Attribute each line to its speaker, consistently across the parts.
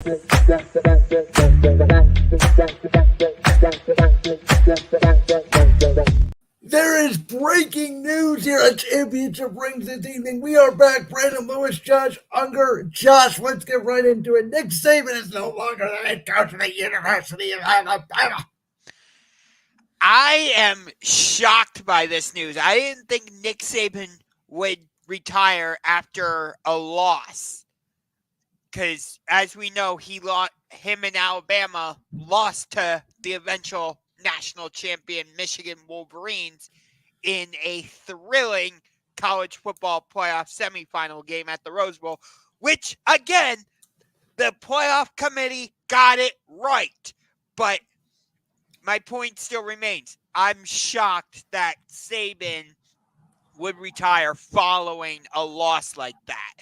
Speaker 1: There is breaking news here at Championship Rings this evening. We are back. Brandon Lewis, Josh Ungar. Josh, let's get right into it. Nick Saban is no longer the head coach of the University of Alabama.
Speaker 2: I am shocked by this news. I didn't think Nick Saban would retire after a loss. Because, as we know, him and Alabama lost to the eventual national champion Michigan WOlverines in a thrilling college football playoff semifinal game at the Rose Bowl, which, again, the playoff committee got it right. But my point still remains. I'm shocked that Saban would retire following a loss like that.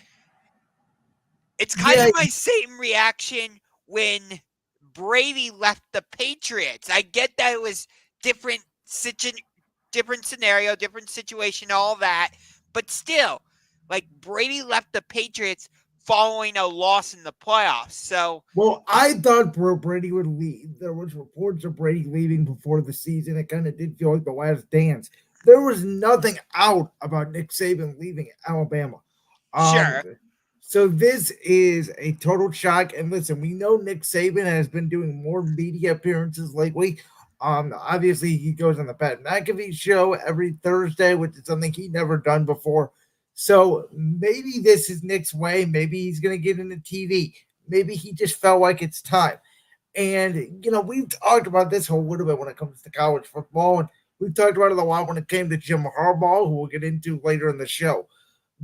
Speaker 2: It's kind of my same reaction when Brady left the Patriots. I get that it was different scenario, different situation, all that. But still, like, Brady left the Patriots following a loss in the playoffs. So,
Speaker 1: well, I thought Brady would leave. There was reports of Brady leaving before the season. It kind of did feel like the last dance. There was nothing out about Nick Saban leaving Alabama.
Speaker 2: Sure.
Speaker 1: So this is a total shock. And listen, we know Nick Saban has been doing more media appearances lately. Obviously, he goes on the Pat McAfee show every Thursday, which is something he'd never done before. So maybe this is Nick's way. Maybe he's going to get into TV. Maybe he just felt like it's time. And, we've talked about this a little bit when it comes to college football. And we've talked about it a lot when it came to Jim Harbaugh, who we'll get into later in the show.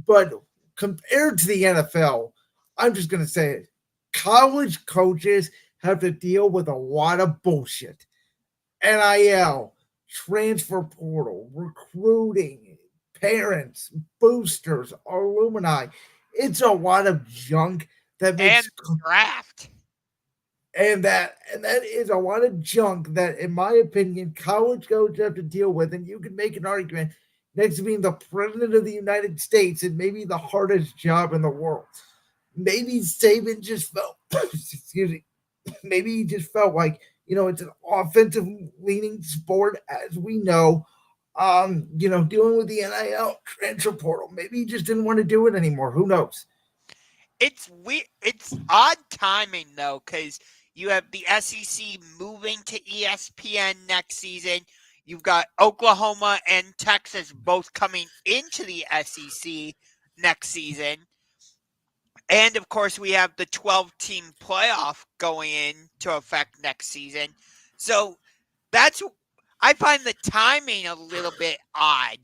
Speaker 1: But compared to the NFL, I'm just going to say it. College coaches have to deal with a lot of bullshit. NIL, transfer portal, recruiting, parents, boosters, alumni. It's a lot of junk that makes
Speaker 2: draft.
Speaker 1: And that is a lot of junk that, in my opinion, college coaches have to deal with. And you can make an argument next to being the president of the United States and maybe the hardest job in the world. Maybe Saban just felt, maybe he just felt like, it's an offensive leaning sport, as we know. Dealing with the NIL transfer portal. Maybe he just didn't want to do it anymore. Who knows?
Speaker 2: It's weird. It's odd timing, though, because you have the SEC moving to ESPN next season. You've got Oklahoma and Texas both coming into the SEC next season. And, of course, we have the 12-team playoff going into effect next season. So I find the timing a little bit odd.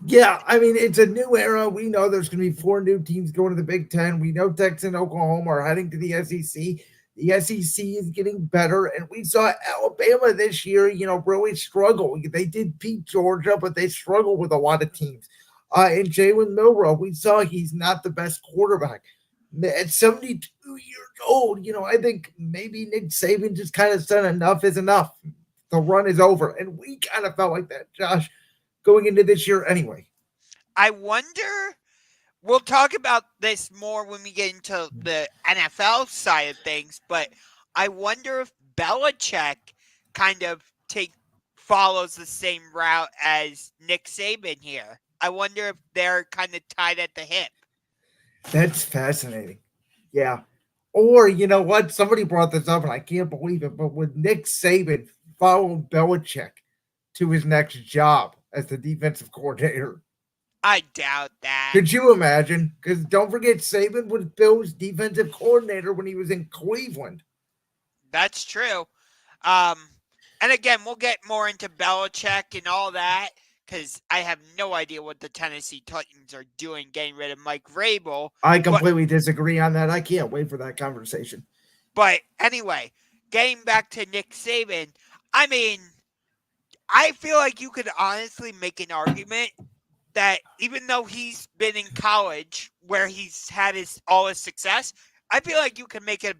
Speaker 1: Yeah, I mean, it's a new era. We know there's going to be 4 new teams going to the Big Ten. We know Texas and Oklahoma are heading to the SEC. The SEC is getting better, and we saw Alabama this year, really struggle. They did beat Georgia, but they struggled with a lot of teams. And Jalen Milroe, we saw he's not the best quarterback. At 72 years old, I think maybe Nick Saban just kind of said enough is enough. The run is over. And we kind of felt like that, Josh, going into this year anyway.
Speaker 2: I wonder, we'll talk about this more when we get into the NFL side of things, but I wonder if Belichick kind of follows the same route as Nick Saban here. I wonder if they're kind of tied at the hip.
Speaker 1: That's fascinating. Yeah. Or, you know what? Somebody brought this up, and I can't believe it, but would Nick Saban follow Belichick to his next job as the defensive coordinator?
Speaker 2: I doubt that.
Speaker 1: Could you imagine? Because don't forget, Saban was Bill's defensive coordinator when he was in Cleveland.
Speaker 2: That's true. And again, we'll get more into Belichick and all that, because I have no idea what the Tennessee Titans are doing getting rid of Mike Vrabel.
Speaker 1: I completely disagree on that. I can't wait for that conversation.
Speaker 2: But anyway, getting back to Nick Saban, I mean, I feel like you could honestly make an argument that even though he's been in college where he's had all his success, I feel like you can make a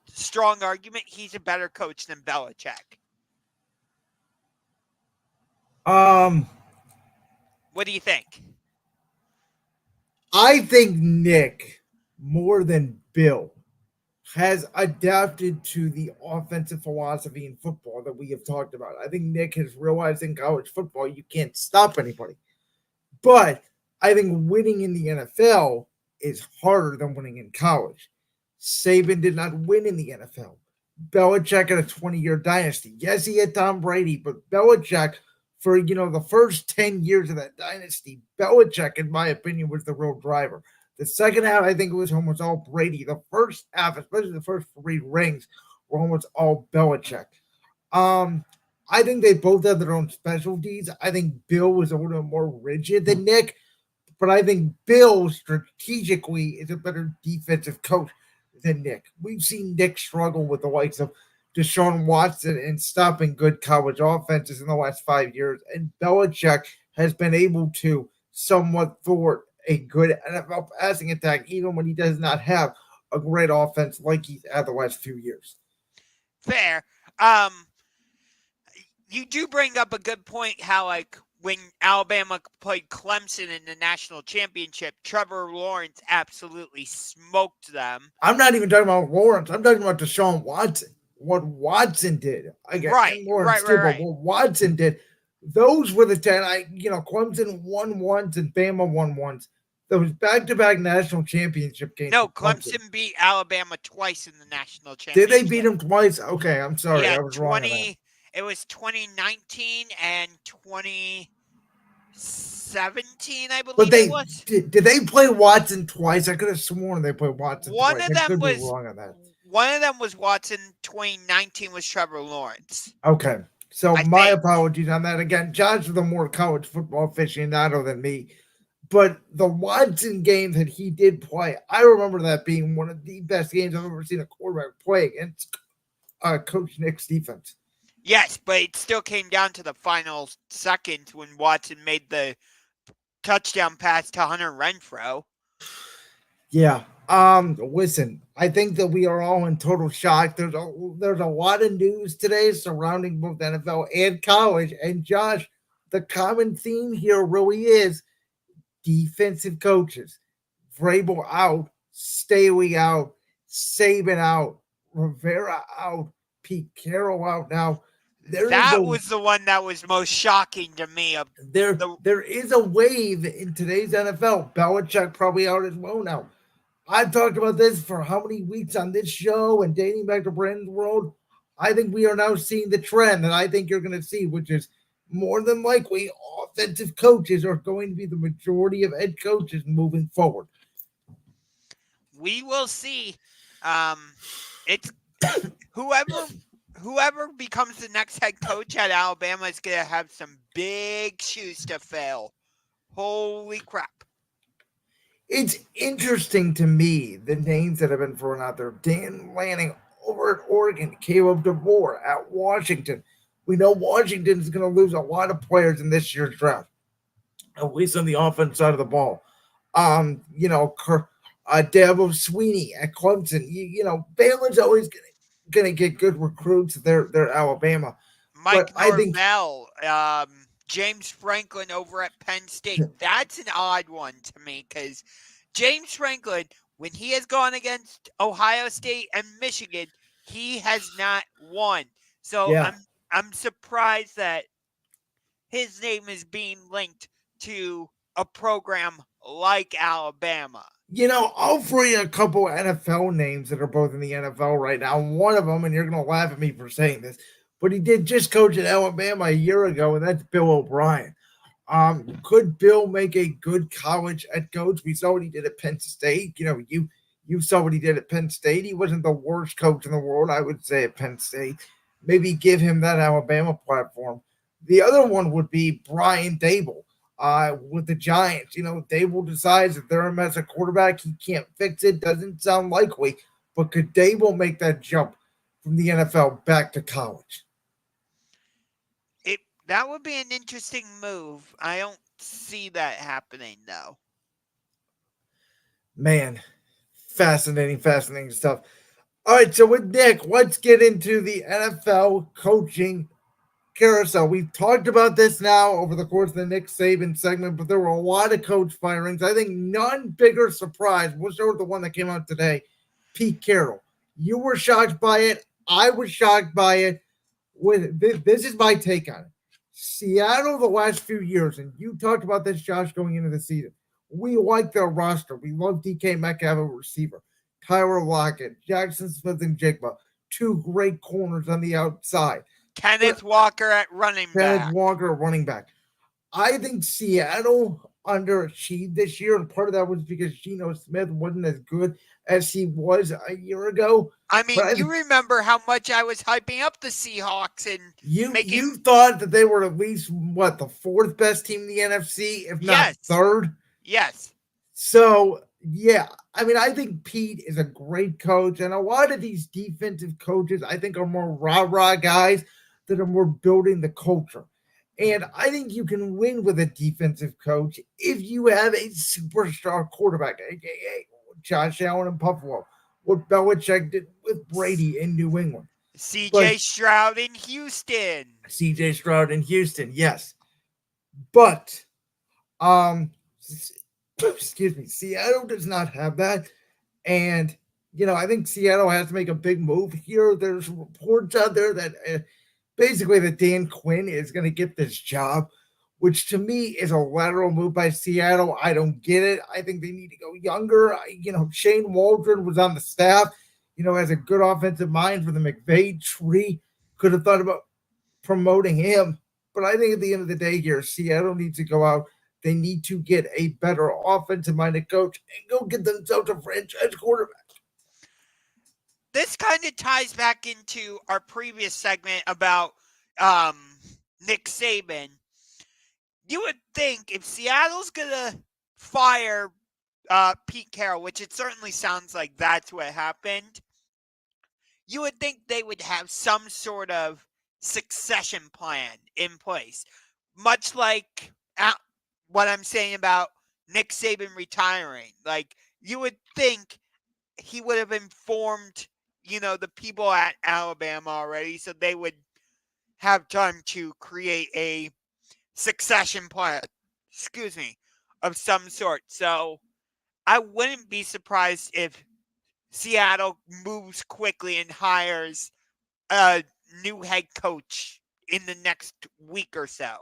Speaker 2: strong argument he's a better coach than Belichick. What do you think?
Speaker 1: I think Nick, more than Bill, has adapted to the offensive philosophy in football that we have talked about. I think Nick has realized in college football you can't stop anybody. But I think winning in the NFL is harder than winning in college. Saban did not win in the NFL. Belichick had a 20-year dynasty. Yes, he had Tom Brady, but Belichick, for the first 10 years of that dynasty, Belichick, in my opinion, was the real driver. The second half, I think it was almost all Brady. The first half, especially the first three rings, were almost all Belichick. Um, I think they both have their own specialties. I think Bill was a little more rigid than Nick, but I think Bill strategically is a better defensive coach than Nick. We've seen Nick struggle with the likes of Deshaun Watson and stopping good college offenses in the last 5 years, and Belichick has been able to somewhat thwart a good NFL passing attack, even when he does not have a great offense like he's had the last few years.
Speaker 2: Fair. You do bring up a good point how, like, when Alabama played Clemson in the national championship, Trevor Lawrence absolutely smoked them.
Speaker 1: I'm not even talking about Lawrence. I'm talking about Deshaun Watson. What Watson did.
Speaker 2: Right.
Speaker 1: What Watson did. Those were the 10. Clemson won once and Bama won once. Those back-to-back national championship games.
Speaker 2: No, Clemson beat Alabama twice in the national championship.
Speaker 1: Did they beat them twice? Okay, I'm sorry.
Speaker 2: Yeah,
Speaker 1: I was wrong.
Speaker 2: It was 2019 and 2017, I believe.
Speaker 1: But
Speaker 2: it was.
Speaker 1: Did they play Watson twice? I could have sworn they played Watson
Speaker 2: One
Speaker 1: twice.
Speaker 2: of
Speaker 1: I
Speaker 2: them
Speaker 1: could
Speaker 2: was
Speaker 1: be wrong on that.
Speaker 2: One of them was Watson. 2019 was Trevor Lawrence.
Speaker 1: Okay. So my apologies on that. Again, Josh is the more college football aficionado than me. But the Watson game that he did play, I remember that being one of the best games I've ever seen a quarterback play against Coach Nick's defense.
Speaker 2: Yes, but it still came down to the final seconds when Watson made the touchdown pass to Hunter Renfrow.
Speaker 1: Yeah. Listen, I think that we are all in total shock. There's a lot of news today surrounding both NFL and college. And Josh, the common theme here really is defensive coaches. Vrabel out, Staley out, Saban out, Rivera out, Pete Carroll out. Now,
Speaker 2: that was the one that was most shocking to me.
Speaker 1: There is a wave in today's NFL. Belichick probably out as well now. I've talked about this for how many weeks on this show and dating back to Brandon's World. I think we are now seeing the trend that I think you're going to see, which is more than likely offensive coaches are going to be the majority of head coaches moving forward.
Speaker 2: We will see. It's whoever becomes the next head coach at Alabama is going to have some big shoes to fill. Holy crap.
Speaker 1: It's interesting to me, the names that have been thrown out there. Dan Lanning over at Oregon, Caleb DeVore at Washington. We know Washington is going to lose a lot of players in this year's draft, at least on the offense side of the ball. Dabo Sweeney at Clemson. Baylor's always going to get good recruits. They're Alabama.
Speaker 2: Mike Norvell, James Franklin over at Penn State. That's an odd one to me because James Franklin, when he has gone against Ohio State and Michigan, he has not won. So yeah. I'm surprised that his name is being linked to a program like Alabama.
Speaker 1: I'll throw you a couple NFL names that are both in the NFL right now. One of them, and you're going to laugh at me for saying this, but he did just coach at Alabama a year ago, and that's Bill O'Brien. Could Bill make a good college head coach? We saw what he did at Penn State. You saw what he did at Penn State. He wasn't the worst coach in the world, I would say, at Penn State. Maybe give him that Alabama platform. The other one would be Brian Daboll with the Giants. Daboll decides that they're a mess at quarterback. He can't fix it. Doesn't sound likely. But could Daboll make that jump from the NFL back to college?
Speaker 2: That would be an interesting move. I don't see that happening, though.
Speaker 1: Man, fascinating stuff. All right, so with Nick, let's get into the NFL coaching carousel. We've talked about this now over the course of the Nick Saban segment, but there were a lot of coach firings. I think none bigger surprise. We'll start with the one that came out today, Pete Carroll. You were shocked by it. I was shocked by it. With this is my take on it. Seattle, the last few years, and you talked about this, Josh, going into the season. We like their roster. We love DK Metcalf, a receiver, Tyler Lockett, Jackson Smith, and Jigba, two great corners on the outside. But
Speaker 2: Kenneth Walker at running
Speaker 1: Kenneth
Speaker 2: back.
Speaker 1: Walker, running back. I think Seattle underachieved this year, and part of that was because Geno Smith wasn't as good as he was a year ago.
Speaker 2: I
Speaker 1: But
Speaker 2: mean,
Speaker 1: I
Speaker 2: you
Speaker 1: think
Speaker 2: remember how much I was hyping up the Seahawks and making.
Speaker 1: you thought that they were at least what, the fourth best team in the NFC, if not
Speaker 2: Yes.
Speaker 1: third.
Speaker 2: Yes.
Speaker 1: So yeah, I mean, I think Pete is a great coach, and a lot of these defensive coaches, I think, are more rah-rah guys that are more building the culture. And I think you can win with a defensive coach if you have a superstar quarterback, aka Josh Allen in Buffalo, what Belichick did with Brady in New England.
Speaker 2: CJ
Speaker 1: But
Speaker 2: Stroud in Houston.
Speaker 1: CJ Stroud in Houston, yes. But um excuse me, Seattle does not have that. And, I think Seattle has to make a big move here. There's reports out there that basically that Dan Quinn is going to get this job, which to me is a lateral move by Seattle. I don't get it. I think they need to go younger. Shane Waldron was on the staff, has a good offensive mind for the McVay tree. Could have thought about promoting him. But I think at the end of the day here, Seattle needs to go out. They need to get a better offensive minded coach and go get themselves a franchise quarterback.
Speaker 2: This kind of ties back into our previous segment about Nick Saban. You would think if Seattle's going to fire Pete Carroll, which it certainly sounds like that's what happened, you would think they would have some sort of succession plan in place. Much like what I'm saying about Nick Saban retiring. Like, you would think he would have informed, the people at Alabama already, so they would have time to create a succession plan, of some sort. So I wouldn't be surprised if Seattle moves quickly and hires a new head coach in the next week or so.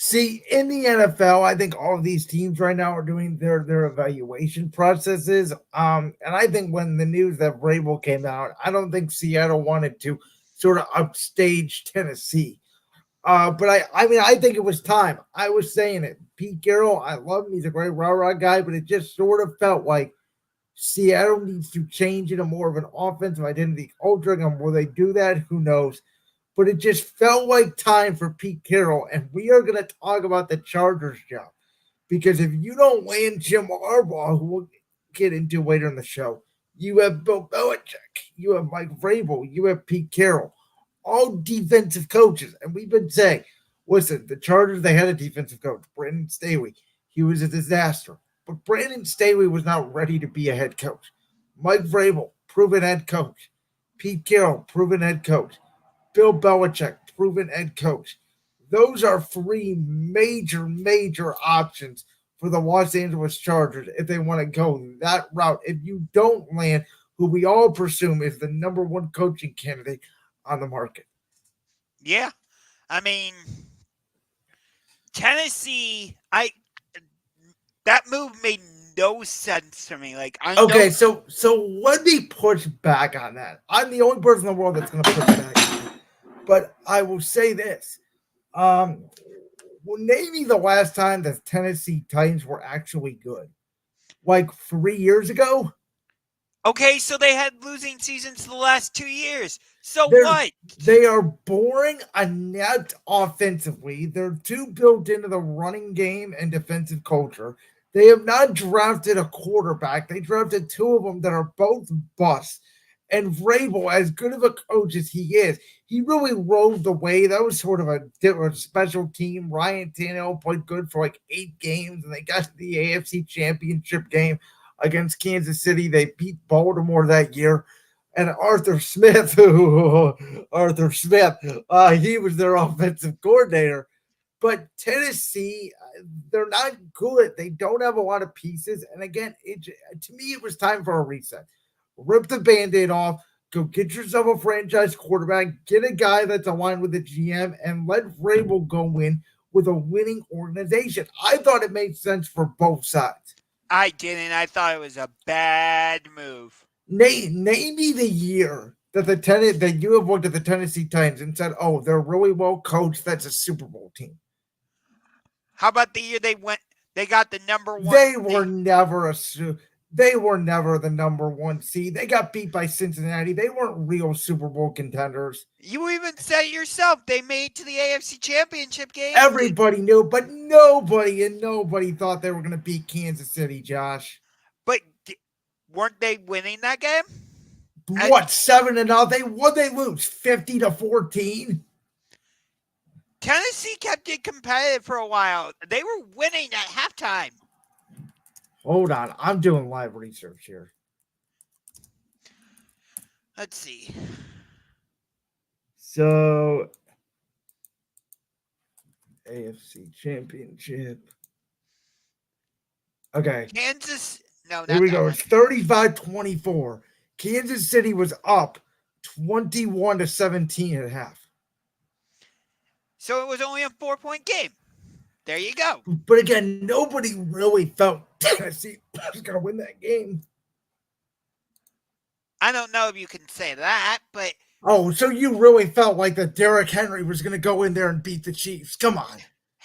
Speaker 1: See, in the NFL, I think all of these teams right now are doing their evaluation processes. And I think when the news that Vrabel came out, I don't think Seattle wanted to sort of upstage Tennessee. But I think it was time. I was saying it. Pete Carroll, I love him. He's a great rah-rah guy, but it just sort of felt like Seattle needs to change into more of an offensive identity culture. And will they do that? Who knows? But it just felt like time for Pete Carroll. And we are going to talk about the Chargers job. Because if you don't land Jim Harbaugh, who we'll get into later in the show, you have Bill Belichick, you have Mike Vrabel, you have Pete Carroll, all defensive coaches. And we've been saying, listen, the Chargers, they had a defensive coach, Brandon Staley. He was a disaster. But Brandon Staley was not ready to be a head coach. Mike Vrabel, proven head coach. Pete Carroll, proven head coach. Bill Belichick, proven head coach. Those are three major options for the Los Angeles Chargers if they want to go that route. If you don't land who we all presume is the number one coaching candidate on the market.
Speaker 2: Yeah. I mean, Tennessee, that move made no sense to me. Like,
Speaker 1: okay, so let me push back on that. I'm the only person in the world that's going to push back on it. But I will say this. Name me the last time the Tennessee Titans were actually good. Like 3 years ago?
Speaker 2: Okay, so they had losing seasons the last 2 years. So what?
Speaker 1: They are boring inept offensively. They're too built into the running game and defensive culture. They have not drafted a quarterback. They drafted two of them that are both busts. And Vrabel, as good of a coach as he is, he really rode the way. That was sort of a special team. Ryan Tannehill played good for like 8 games, and they got to the AFC Championship game against Kansas City. They beat Baltimore that year. And Arthur Smith, he was their offensive coordinator. But Tennessee, they're not good. They don't have a lot of pieces. And again, to me, it was time for a reset. Rip the Band-Aid off. Go get yourself a franchise quarterback, get a guy that's aligned with the GM, and let Vrabel go in with a winning organization. I thought it made sense for both sides.
Speaker 2: I didn't. I thought it was a bad move.
Speaker 1: Name me the year that you have looked at the Tennessee Titans and said, "Oh, they're really well coached. That's a Super Bowl team."
Speaker 2: How about the year they got the number one
Speaker 1: They
Speaker 2: seed?
Speaker 1: were never they were never the number one seed. They got beat by Cincinnati. They weren't real Super Bowl contenders.
Speaker 2: You even said it yourself. They made it to the AFC Championship game.
Speaker 1: Everybody knew, but nobody thought they were going to beat Kansas City, Josh.
Speaker 2: But weren't they winning that game?
Speaker 1: What, 7-0? What they lose? 50-14?
Speaker 2: Tennessee kept it competitive for a while. They were winning at halftime.
Speaker 1: Hold on. I'm doing live research here.
Speaker 2: Let's see.
Speaker 1: So, AFC Championship. Okay.
Speaker 2: Kansas. No, not
Speaker 1: Here we
Speaker 2: that
Speaker 1: go.
Speaker 2: one.
Speaker 1: It's 35-24. Kansas City was up 21-17 at half.
Speaker 2: So it was only a 4-point game. There you go.
Speaker 1: But again, nobody really felt Tennessee was going to win that game.
Speaker 2: I don't know if you can say that, but
Speaker 1: Oh, so you really felt like that Derrick Henry was going to go in there and beat the Chiefs? Come on.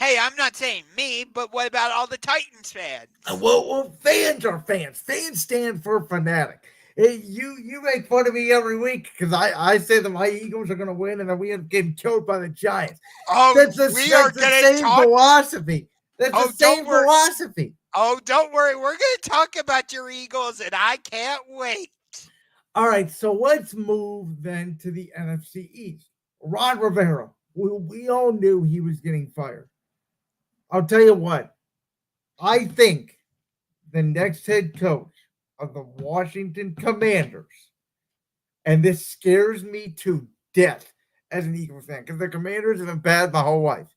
Speaker 2: hey, I'm not saying me, but what about all the Titans fans?
Speaker 1: Well, fans are fans. Fans stand for fanatic. You make fun of me every week because I say that my Eagles are going to win and then we end up getting killed by the Giants.
Speaker 2: Oh,
Speaker 1: That's the same philosophy. That's the same philosophy.
Speaker 2: Oh, don't worry. We're going to talk about your Eagles, and I can't wait.
Speaker 1: All right, so let's move then to the NFC East. Ron Rivera, we all knew he was getting fired. I'll tell you what, I think the next head coach of the Washington Commanders, and this scares me to death as an Eagles fan because the Commanders have been bad my whole life.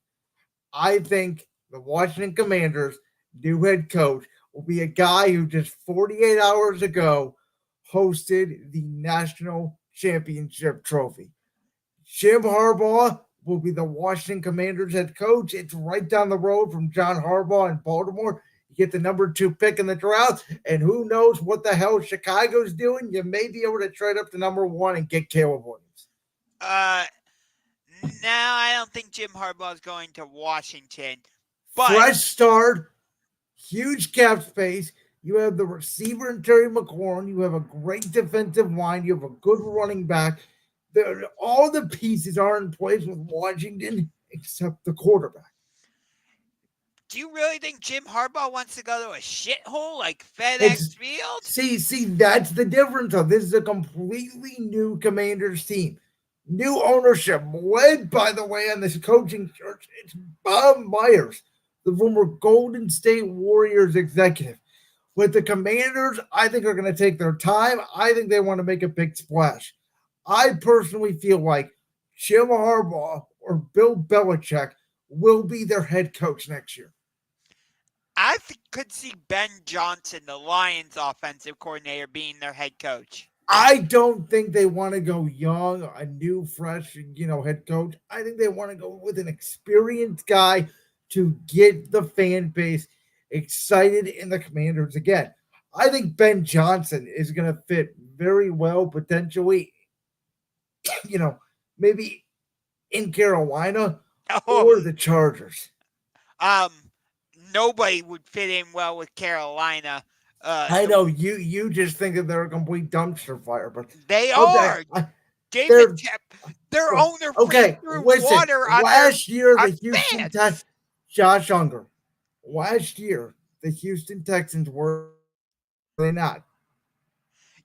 Speaker 1: I think the Washington Commanders' new head coach will be a guy who just 48 hours ago hosted the national championship trophy. Jim Harbaugh will be the Washington Commanders head coach. It's right down the road from John Harbaugh in Baltimore. You get the number 2 pick in the draft, and who knows what the hell Chicago's doing. You may be able to trade up to number 1 and get Caleb Williams.
Speaker 2: No, I don't think Jim Harbaugh is going to Washington. But
Speaker 1: fresh start, huge cap space. You have the receiver in Terry McLaurin. You have a great defensive line. You have a good running back. All the pieces are in place with Washington except the quarterback.
Speaker 2: do you really think Jim Harbaugh wants to go to a shithole like FedEx Field?
Speaker 1: See, that's the difference. This is a completely new Commanders team. New ownership, led, by the way, on this coaching search. It's Bob Myers, the former Golden State Warriors executive. With the Commanders, I think are going to take their time. I think they want to make a big splash. I personally feel like Jim Harbaugh or Bill Belichick will be their head coach next year.
Speaker 2: I could see Ben Johnson, the Lions offensive coordinator, being their head coach.
Speaker 1: I don't think they want to go young, a new, fresh, head coach. I think they want to go with an experienced guy to get the fan base excited in the Commanders again. I think Ben Johnson is going to fit very well, potentially, maybe in Carolina or the Chargers.
Speaker 2: Nobody would fit in well with Carolina.
Speaker 1: I know you just think that they're a complete dumpster fire, but
Speaker 2: they are. David, their owner threw water on
Speaker 1: last year the
Speaker 2: Houston
Speaker 1: Texans, Josh Ungar. Last year the Houston Texans were they not?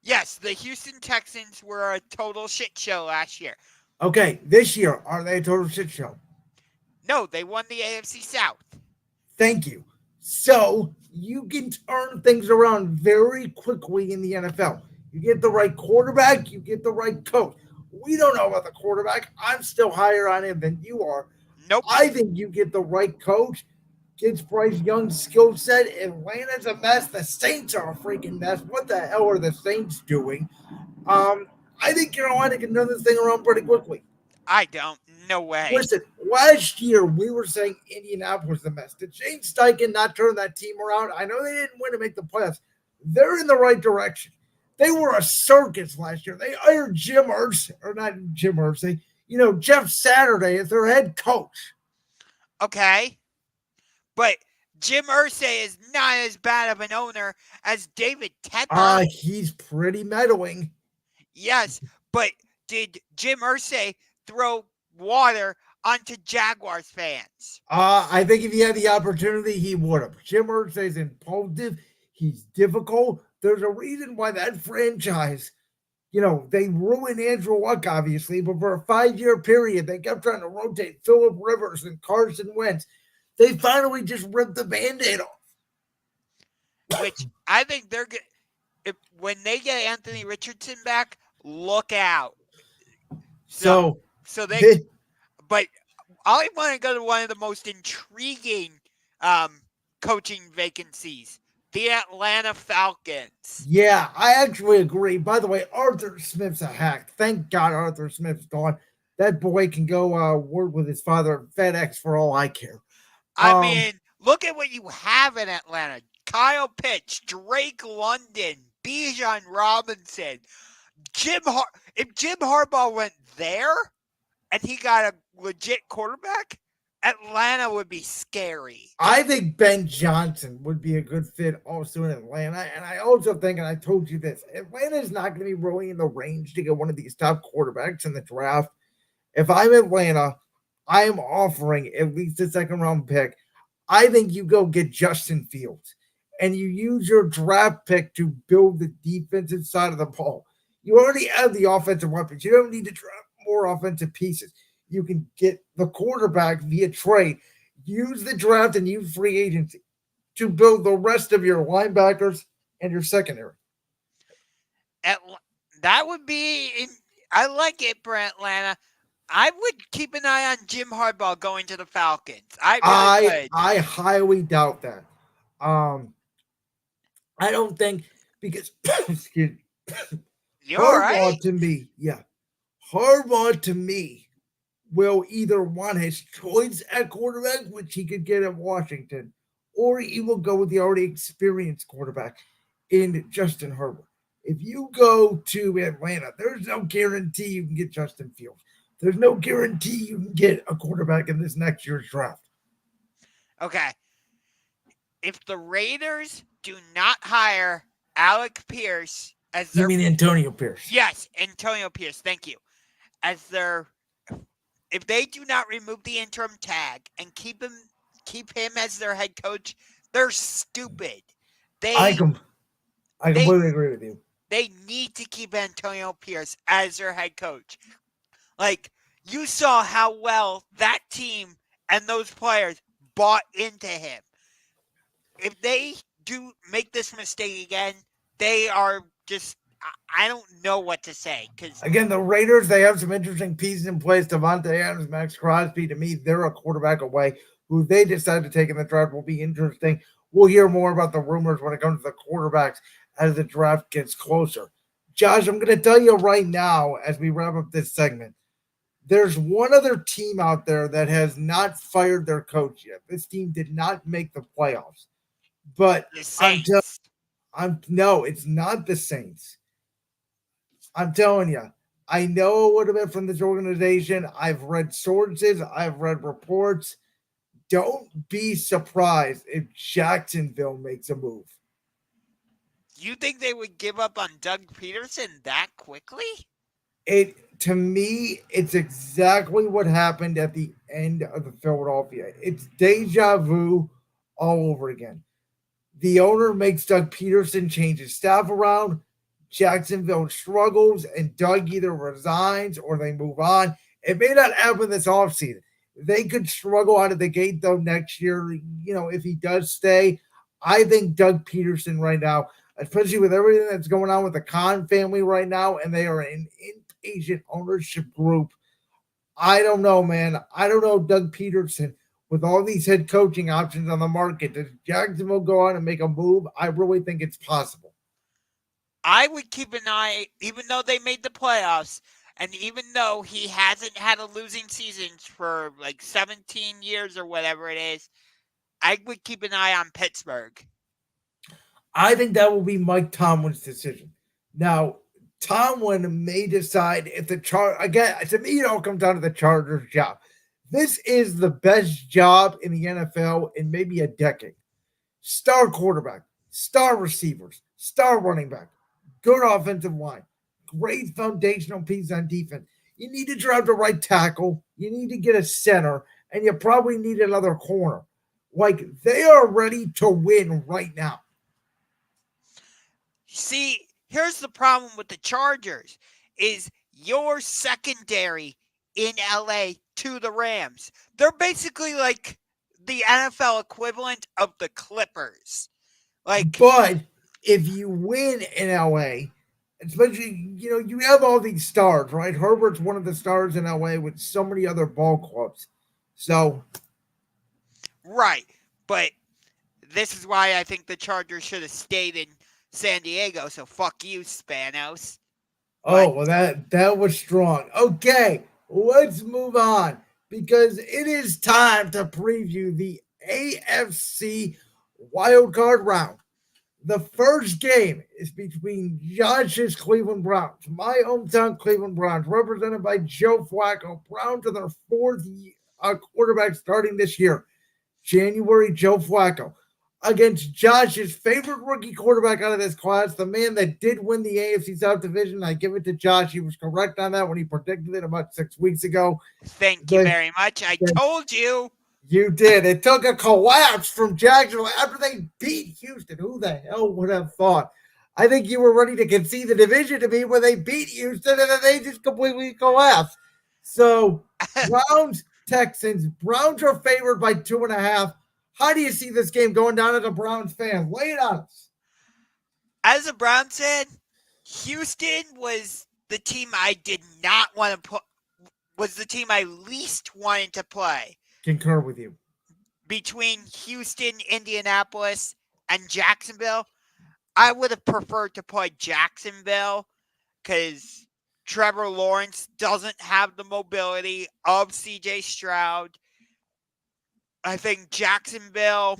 Speaker 2: Yes, the Houston Texans were a total shit show last year.
Speaker 1: Okay, this year are they a total shit show?
Speaker 2: No, they won the AFC South.
Speaker 1: Thank you. So you can turn things around very quickly in the NFL. You get the right quarterback, you get the right coach. We don't know about the quarterback. I'm still higher on him than you are.
Speaker 2: Nope.
Speaker 1: I think you get the right coach, gets Bryce Young's skill set. Atlanta's a mess. The Saints are a freaking mess. What the hell are the Saints doing? I think Carolina can turn this thing around pretty quickly.
Speaker 2: I don't. No way.
Speaker 1: Listen, last year we were saying Indianapolis was the mess. Did Shane Steichen not turn that team around? I know they didn't win to make the playoffs. They're in the right direction. They were a circus last year. They hired Jim Irsay, or not Jim Irsay, Jeff Saturday as their head coach.
Speaker 2: Okay. But Jim Irsay is not as bad of an owner as David Tepper.
Speaker 1: He's pretty meddling.
Speaker 2: Yes, but did Jim Irsay throw water onto Jaguars fans?
Speaker 1: I think if he had the opportunity, he would have. Jim Irsay's impulsive. He's difficult. There's a reason why that franchise, they ruined Andrew Luck, obviously, but for a 5-year period, they kept trying to rotate Phillip Rivers and Carson Wentz. They finally just ripped the Band-Aid off.
Speaker 2: Which I think they're good. When they get Anthony Richardson back, look out. But I want to go to one of the most intriguing coaching vacancies. The Atlanta Falcons.
Speaker 1: Yeah, I actually agree. By the way, Arthur Smith's a hack. Thank God Arthur Smith's gone. That boy can go work with his father at FedEx for all I care.
Speaker 2: I mean, look at what you have in Atlanta. Kyle Pitts, Drake London, Bijan Robinson. If Jim Harbaugh went there and he got a legit quarterback, Atlanta would be scary.
Speaker 1: I think Ben Johnson would be a good fit also in Atlanta. And I also think, and I told you this, Atlanta is not going to be really in the range to get one of these top quarterbacks in the draft. If I'm Atlanta, I am offering at least a second-round pick. I think you go get Justin Fields, and you use your draft pick to build the defensive side of the ball. You already have the offensive weapons. You don't need to draft more offensive pieces. You can get the quarterback via trade. Use the draft and use free agency to build the rest of your linebackers and your secondary.
Speaker 2: That would be – I like it for Atlanta. I would keep an eye on Jim Harbaugh going to the Falcons. I
Speaker 1: highly doubt that. I don't think because excuse me. Harbaugh to me will either want his choice at quarterback, which he could get at Washington, or he will go with the already experienced quarterback in Justin Herbert. If you go to Atlanta, there's no guarantee you can get Justin Fields. There's no guarantee you can get a quarterback in this next year's draft.
Speaker 2: Okay. If the Raiders do not hire Alec Pierce as their...
Speaker 1: You mean Antonio Pierce?
Speaker 2: Yes, Antonio Pierce. Thank you. If they do not remove the interim tag and keep him as their head coach, they're stupid.
Speaker 1: I completely agree with you.
Speaker 2: They need to keep Antonio Pierce as their head coach. Like, you saw how well that team and those players bought into him. If they do make this mistake again, they are just, I don't know what to say.
Speaker 1: Again, the Raiders, they have some interesting pieces in place. Devontae Adams, Max Crosby, to me, they're a quarterback away. Who they decide to take in the draft will be interesting. We'll hear more about the rumors when it comes to the quarterbacks as the draft gets closer. Josh, I'm going to tell you right now as we wrap up this segment, there's one other team out there that has not fired their coach yet. This team did not make the playoffs. But no, it's not the Saints. I'm telling you, I know it would have been from this organization. I've read sources. I've read reports. Don't be surprised if Jacksonville makes a move.
Speaker 2: You think they would give up on Doug Peterson that quickly?
Speaker 1: To me, it's exactly what happened at the end of the Philadelphia. It's deja vu all over again. The owner makes Doug Peterson change his staff around. Jacksonville struggles, and Doug either resigns or they move on. It may not happen this offseason. They could struggle out of the gate, though, next year. If he does stay, I think Doug Peterson right now, especially with everything that's going on with the Khan family right now, and they are an impatient ownership group. I don't know, man. I don't know Doug Peterson. With all these head coaching options on the market, does Jacksonville go out and make a move? I really think it's possible.
Speaker 2: I would keep an eye, even though they made the playoffs, and even though he hasn't had a losing season for like 17 years or whatever it is, I would keep an eye on Pittsburgh.
Speaker 1: I think that will be Mike Tomlin's decision. Now, Tomlin may decide if the again, to me, it all comes down to the Chargers' job. This is the best job in the NFL in maybe a decade. Star quarterback, star receivers, star running back, good offensive line, great foundational piece on defense. You need to draft the right tackle. You need to get a center, and you probably need another corner. Like, they are ready to win right now.
Speaker 2: See, here's the problem with the Chargers is your secondary in LA to the Rams. They're basically like the NFL equivalent of the Clippers.
Speaker 1: But if you win in LA, especially, you have all these stars, right? Herbert's one of the stars in LA with so many other ball clubs. So,
Speaker 2: right. But this is why I think the Chargers should have stayed in San Diego. So fuck you, Spanos.
Speaker 1: well, that was strong. Okay, let's move on because it is time to preview the AFC wildcard round. The first game is between Josh's Cleveland Browns, my hometown Cleveland Browns, represented by Joe Flacco. Browns are their fourth quarterback starting this year, January, Joe Flacco, against Josh's favorite rookie quarterback out of this class, the man that did win the AFC South Division. I give it to Josh. He was correct on that when he predicted it about 6 weeks ago.
Speaker 2: Thank you very much. I told you.
Speaker 1: You did. It took a collapse from Jacksonville after they beat Houston. Who the hell would have thought? I think you were ready to concede the division to me when they beat Houston and then they just completely collapsed. So, Browns, Texans. Browns are favored by 2.5. How do you see this game going down as a Browns fan? Lay it on us.
Speaker 2: As a Browns fan, Houston was the team I did not want to put. Was the team I least wanted to play.
Speaker 1: Concur with you.
Speaker 2: Between Houston, Indianapolis, and Jacksonville, I would have preferred to play Jacksonville because Trevor Lawrence doesn't have the mobility of CJ Stroud. I think Jacksonville,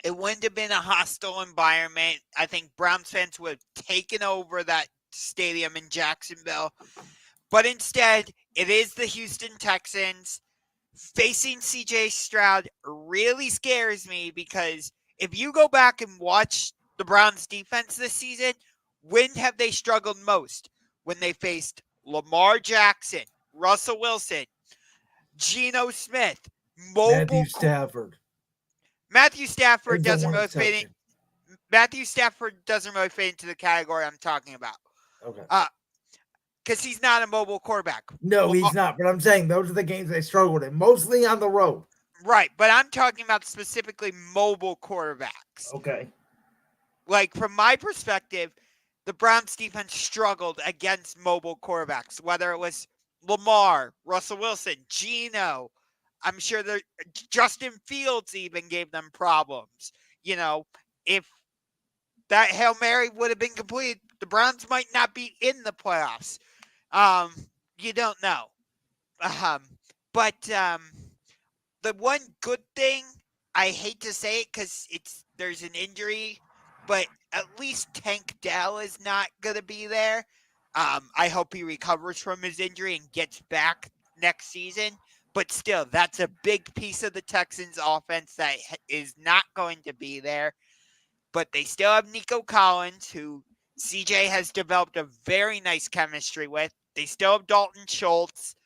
Speaker 2: it wouldn't have been a hostile environment. I think Browns fans would have taken over that stadium in Jacksonville. But instead, it is the Houston Texans. Facing CJ Stroud really scares me because if you go back and watch the Browns defense this season, when have they struggled most? When they faced Lamar Jackson, Russell Wilson, Geno Smith,
Speaker 1: Matthew Stafford.
Speaker 2: Matthew Stafford doesn't really fit in. Matthew Stafford doesn't really fit into the category I'm talking about.
Speaker 1: Okay.
Speaker 2: Because he's not a mobile quarterback.
Speaker 1: No, he's not. But I'm saying those are the games they struggled in, mostly on the road.
Speaker 2: Right, but I'm talking about specifically mobile quarterbacks.
Speaker 1: Okay.
Speaker 2: Like, from my perspective, the Browns defense struggled against mobile quarterbacks, whether it was Lamar, Russell Wilson, Geno. I'm sure Justin Fields even gave them problems. If that Hail Mary would have been completed, the Browns might not be in the playoffs. You don't know. But the one good thing, I hate to say it because there's an injury, but at least Tank Dell is not going to be there. I hope he recovers from his injury and gets back next season. But still, that's a big piece of the Texans offense that is not going to be there. But they still have Nico Collins, who CJ has developed a very nice chemistry with. They still have Dalton Schultz.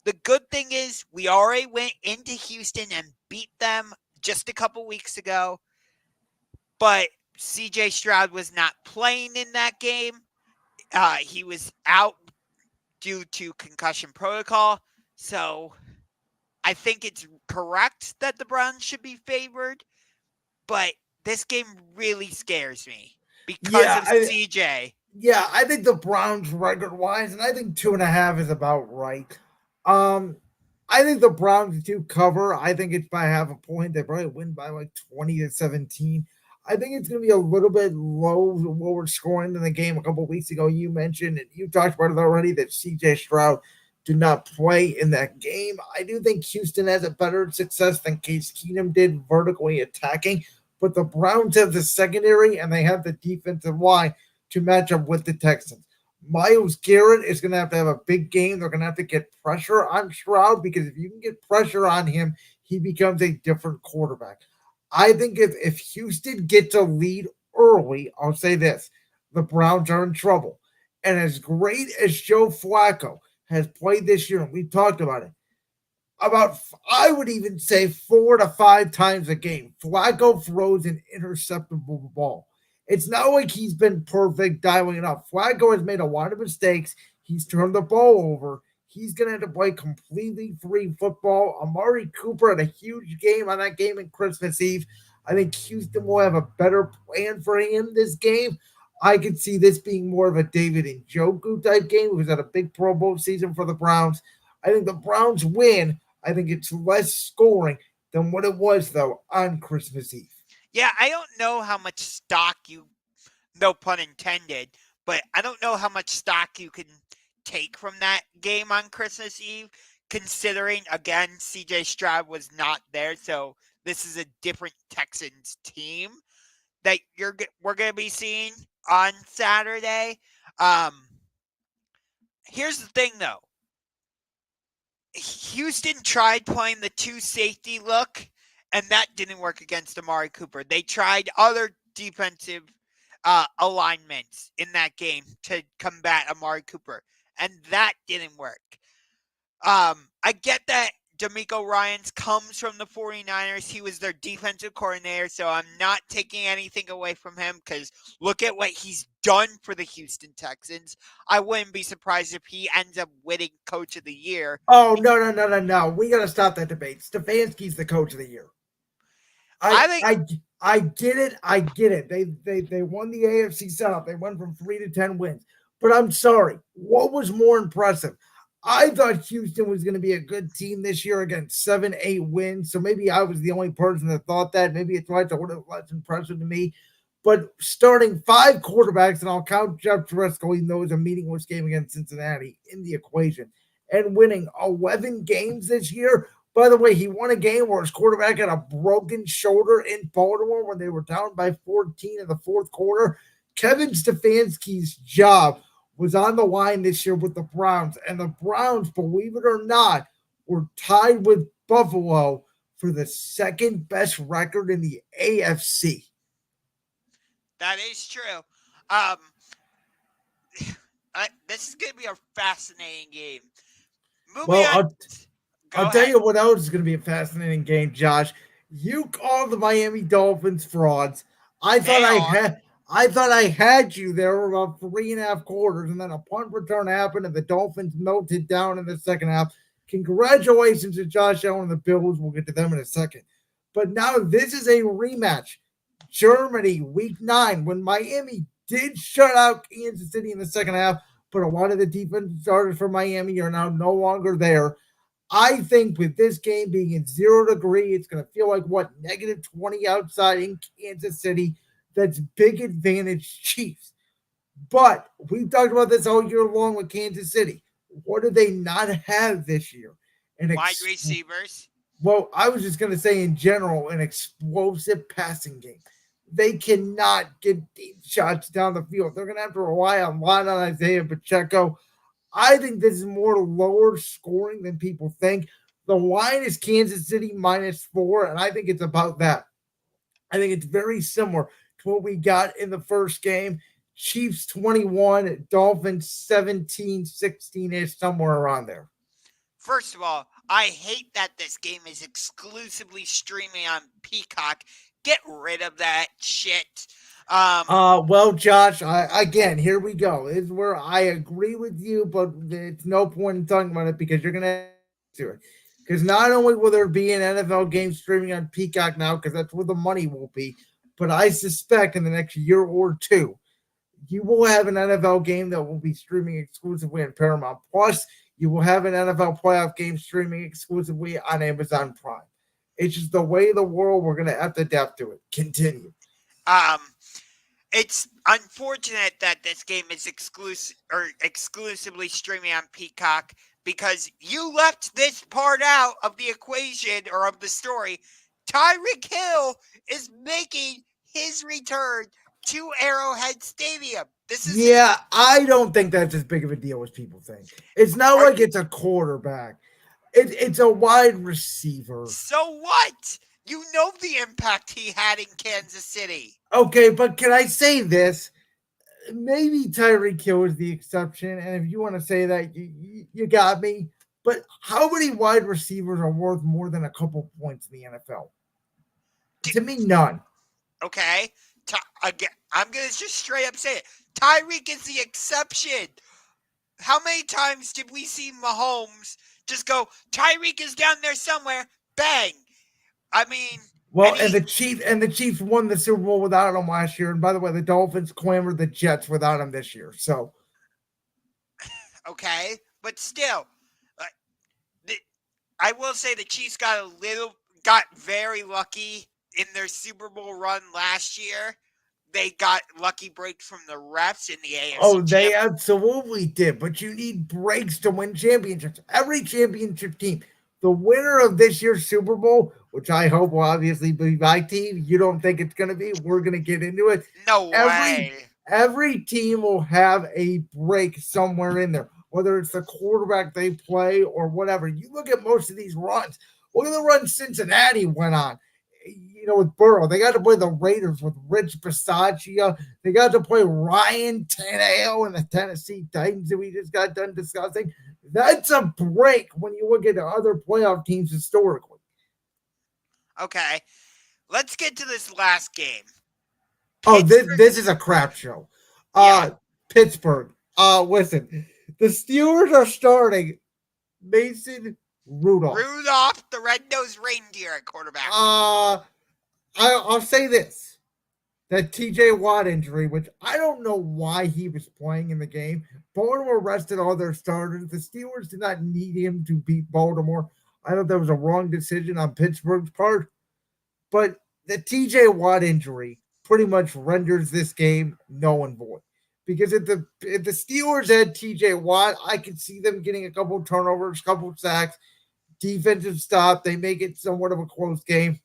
Speaker 2: The good thing is we already went into Houston and beat them just a couple weeks ago. But CJ Stroud was not playing in that game. He was out due to concussion protocol. So I think it's correct that the Browns should be favored. But this game really scares me because of CJ.
Speaker 1: Yeah, I think the Browns record-wise, and I think 2.5 is about right. I think the Browns do cover. I think it's by half a point. They probably win by like 20-17. I think it's going to be a little bit lower scoring than the game a couple weeks ago. You mentioned, and you talked about it already, that CJ Stroud did not play in that game. I do think Houston has a better success than Case Keenum did vertically attacking, but the Browns have the secondary and they have the defensive line to match up with the Texans. Myles Garrett is going to have a big game. They're going to have to get pressure on Stroud because if you can get pressure on him, he becomes a different quarterback. I think if Houston gets a lead early, I'll say this: the Browns are in trouble. And as great as Joe Flacco has played this year, and we've talked about I would even say 4 to 5 times a game, Flacco throws an interceptable ball. It's not like he's been perfect dialing it up. Flacco has made a lot of mistakes. He's turned the ball over. He's going to have to play completely free football. Amari Cooper had a huge game on that game in Christmas Eve. I think Houston will have a better plan for him this game. I could see this being more of a David Njoku type game, who's had a big Pro Bowl season for the Browns. I think the Browns win. I think it's less scoring than what it was, though, on Christmas Eve.
Speaker 2: Yeah, I don't know how much stock you, no pun intended, but I don't know how much stock you can take from that game on Christmas Eve, considering, again, CJ Stroud was not there, so this is a different Texans team that we're going to be seeing on Saturday. Here's the thing, though. Houston tried playing the two safety look, and that didn't work against Amari Cooper. They tried other defensive alignments in that game to combat Amari Cooper, and that didn't work. I get that DeMeco Ryans comes from the 49ers. He was their defensive coordinator, so I'm not taking anything away from him because look at what he's done for the Houston Texans. I wouldn't be surprised if he ends up winning Coach of the Year.
Speaker 1: Oh, no. We got to stop that debate. Stefanski's the Coach of the Year. I get it. They won the AFC South. They went from 3 to 10 wins. But I'm sorry. What was more impressive? I thought Houston was going to be a good team this year against 7-8 wins. So maybe I was the only person that thought that. Maybe it's why it's a little less impressive to me. But starting 5 quarterbacks, and I'll count Jeff Driscoll, even though it was a meaningless game against Cincinnati, in the equation, and winning 11 games this year. By the way, he won a game where his quarterback had a broken shoulder in Baltimore when they were down by 14 in the fourth quarter. Kevin Stefanski's job was on the line this year with the Browns. And the Browns, believe it or not, were tied with Buffalo for the second best record in the AFC.
Speaker 2: That is true. This is going to be a fascinating game.
Speaker 1: I'll tell you what else is going to be a fascinating game, Josh. You called the Miami Dolphins frauds. I thought I had you there for about 3.5 quarters, and then a punt return happened, and the Dolphins melted down in the second half. Congratulations to Josh Allen and the Bills. We'll get to them in a second. But now this is a rematch. Germany, week 9, when Miami did shut out Kansas City in the second half, but a lot of the defense starters for Miami are now no longer there. I think with this game being in 0 degree, it's going to feel like negative 20 outside in Kansas City. That's big advantage Chiefs. But we've talked about this all year long with Kansas City. What do they not have this year?
Speaker 2: Wide receivers.
Speaker 1: Well, I was just going to say in general, an explosive passing game. They cannot get deep shots down the field. They're going to have to rely a lot on Isaiah Pacheco. I think this is more lower scoring than people think. The line is Kansas City -4, and I think it's about that. I think it's very similar to what we got in the first game. Chiefs 21, Dolphins 17, 16-ish, somewhere around there.
Speaker 2: First of all, I hate that this game is exclusively streaming on Peacock. Get rid of that shit.
Speaker 1: Well, Josh, again, here we go. This is where I agree with you, but it's no point in talking about it because you're going to do it. Because not only will there be an NFL game streaming on Peacock now, because that's where the money will be, but I suspect in the next year or two, you will have an NFL game that will be streaming exclusively on Paramount Plus. You will have an NFL playoff game streaming exclusively on Amazon Prime. It's just the way of the world. We're going to have to adapt to it. Continue.
Speaker 2: Um, it's unfortunate that this game is exclusively streaming on Peacock because you left this part out of the equation or of the story. Tyreek Hill is making his return to Arrowhead Stadium. This is his.
Speaker 1: Yeah, I don't think that's as big of a deal as people think. It's not
Speaker 2: Are,
Speaker 1: like it's a quarterback. It's a wide receiver.
Speaker 2: so what? You know the impact he had in Kansas City.
Speaker 1: Okay, but can I say this? Maybe Tyreek Hill is the exception, and if you want to say that, you got me. But how many wide receivers are worth more than a couple points in the NFL? To me, none.
Speaker 2: Okay? Again, I'm going to just straight up say it. Tyreek is the exception. How many times did we see Mahomes just go, Tyreek is down there somewhere, bang? I mean,
Speaker 1: Well, and the Chiefs won the Super Bowl without him last year. And by the way, the Dolphins clamored the Jets without him this year. So
Speaker 2: okay, but still, uh, I will say the Chiefs got very lucky in their Super Bowl run last year. They got lucky breaks from the refs in the AFC.
Speaker 1: they absolutely did. But you need breaks to win championships. Every championship team, the winner of this year's Super Bowl, which I hope will obviously be my team. You don't think it's going to be? We're going to get into it.
Speaker 2: No
Speaker 1: Every
Speaker 2: way.
Speaker 1: every team will have a break somewhere in there, whether it's the quarterback they play or whatever. You look at most of these runs. Look at the run Cincinnati went on. With Burrow, they got to play the Raiders with Rich Bisaccia. They got to play Ryan Tannehill and the Tennessee Titans that we just got done discussing. That's a break when you look at the other playoff teams historically.
Speaker 2: Okay, let's get to this last game.
Speaker 1: Oh, this is a crap show.
Speaker 2: Yeah.
Speaker 1: Pittsburgh. Listen, the Steelers are starting Mason Rudolph.
Speaker 2: Rudolph, the red-nosed reindeer at quarterback.
Speaker 1: I'll say this. That TJ Watt injury, which I don't know why he was playing in the game. Baltimore rested all their starters. The Steelers did not need him to beat Baltimore. I thought that was a wrong decision on Pittsburgh's part. But the TJ Watt injury pretty much renders this game null and void. Because if the Steelers had TJ Watt, I could see them getting a couple turnovers, a couple sacks, defensive stop. They make it somewhat of a close game.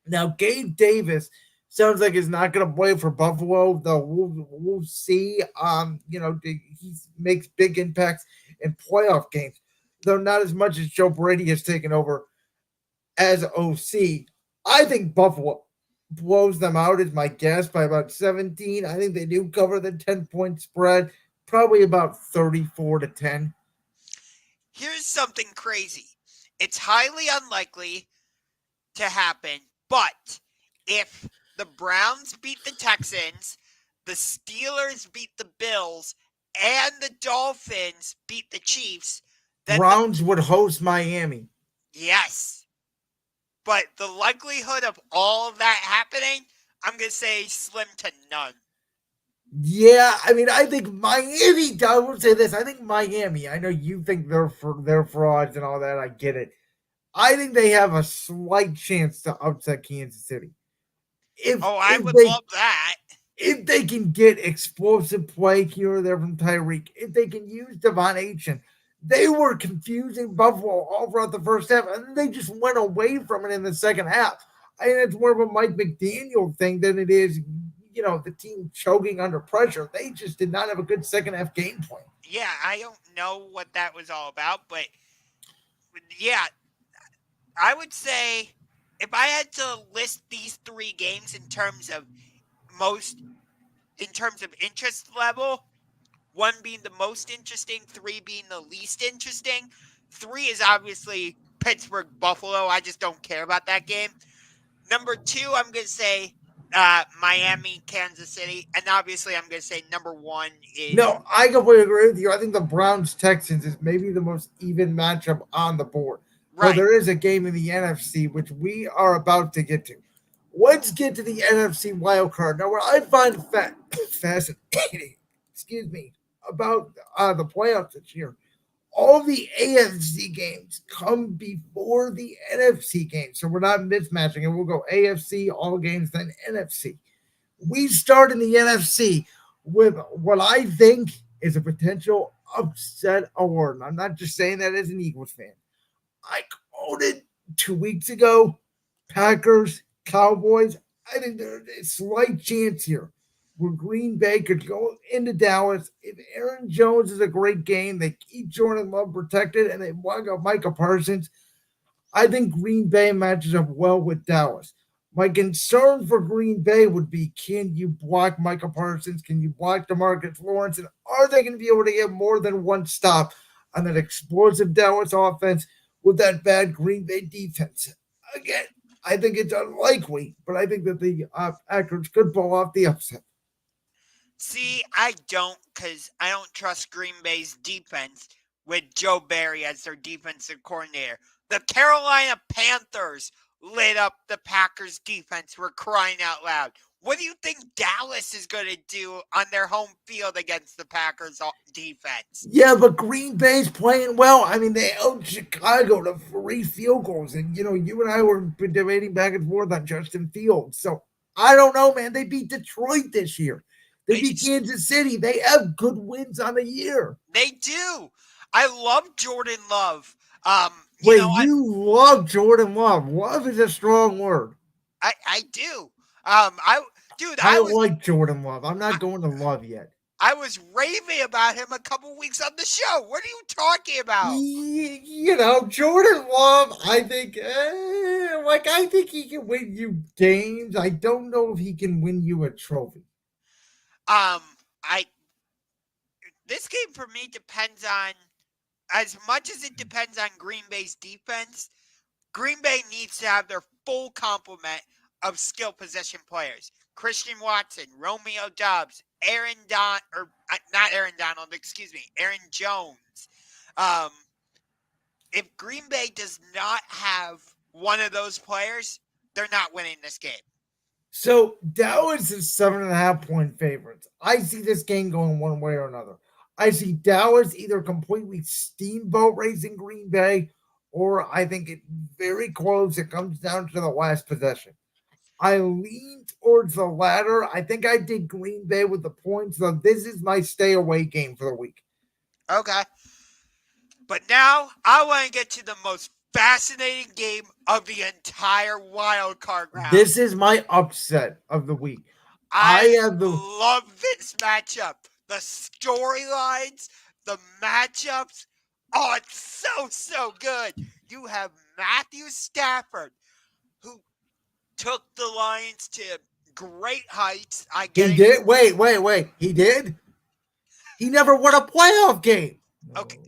Speaker 1: Now, Gabe Davis sounds like he's not going to play for Buffalo, though we'll see. He makes big impacts in playoff games, though not as much as Joe Brady has taken over as OC. I think Buffalo blows them out, is my guess, by about 17. I think they do cover the 10-point spread, probably about 34-10.
Speaker 2: Here's something crazy. It's highly unlikely to happen, but if the Browns beat the Texans, the Steelers beat the Bills, and the Dolphins beat the Chiefs, then
Speaker 1: Browns would host Miami.
Speaker 2: Yes. But the likelihood of all of that happening, I'm going to say slim to none.
Speaker 1: Yeah, I mean, I think Miami. I will say this: I think Miami. I know you think they're frauds and all that. I get it. I think they have a slight chance to upset Kansas City.
Speaker 2: I would love that.
Speaker 1: If they can get explosive play here or there from Tyreek, if they can use Devon Achane, they were confusing Buffalo all throughout the first half, and they just went away from it in the second half. I think it's more of a Mike McDaniel thing than it is, the team choking under pressure. They just did not have a good second half game plan.
Speaker 2: Yeah, I don't know what that was all about, but yeah, I would say if I had to list these three games in terms of interest level, one being the most interesting, three being the least interesting. 3 is obviously Pittsburgh Buffalo. I just don't care about that game. Number 2, I'm going to say Miami, Kansas City. And obviously, I'm going to say number 1 is.
Speaker 1: No, I completely agree with you. I think the Browns Texans is maybe the most even matchup on the board.
Speaker 2: Right.
Speaker 1: But there is a game in the NFC, which we are about to get to. Let's get to the NFC wild card. Now, what I find fascinating, about the playoffs this year, all the AFC games come before the NFC games. So we're not mismatching it. We'll go AFC, all games, then NFC. We start in the NFC with what I think is a potential upset award. And I'm not just saying that as an Eagles fan. I quoted 2 weeks ago Packers, Cowboys. I think there's a slight chance here where Green Bay could go into Dallas. If Aaron Jones is a great game, they keep Jordan Love protected and they walk out Micah Parsons. I think Green Bay matches up well with Dallas. My concern for Green Bay would be, can you block Micah Parsons? Can you block DeMarcus Lawrence? And are they going to be able to get more than one stop on that explosive Dallas offense with that bad Green Bay defense? Again, I think it's unlikely, but I think that the Packers could pull off the upset.
Speaker 2: See, I don't, because I don't trust Green Bay's defense with Joe Barry as their defensive coordinator. The Carolina Panthers lit up the Packers defense. We're crying out loud. What do you think Dallas is going to do on their home field against the Packers defense?
Speaker 1: Yeah, but Green Bay's playing well. I mean, they held Chicago to 3 field goals. And, you and I were debating back and forth on Justin Fields. So I don't know, man. They beat Detroit this year. They beat Kansas City. They have good wins on the year.
Speaker 2: They do. I love Jordan Love.
Speaker 1: You love Jordan Love. Love is a strong word.
Speaker 2: I do.
Speaker 1: I like Jordan Love. I'm not going to love yet.
Speaker 2: I was raving about him a couple weeks on the show. What are you talking about?
Speaker 1: Jordan Love, I think, I think he can win you games. I don't know if he can win you a trophy.
Speaker 2: This game for me depends on, as much as it depends on Green Bay's defense, Green Bay needs to have their full complement of skill position players. Christian Watson, Romeo Doubs, Aaron Jones. If Green Bay does not have one of those players, they're not winning this game.
Speaker 1: So Dallas is 7.5-point favorites. I see this game going one way or another. I see Dallas either completely steamboat racing Green Bay, or I think it's very close. It comes down to the last possession. I lean towards the latter. I think I did Green Bay with the points, so this is my stay away game for the week.
Speaker 2: Okay. But now I want to get to the most fascinating game of the entire wild card round.
Speaker 1: This is my upset of the week.
Speaker 2: I love this matchup. The storylines, the matchups. Oh, it's so good. You have Matthew Stafford, who took the Lions to great heights.
Speaker 1: He did? Wait. He did? He never won a playoff game.
Speaker 2: Okay.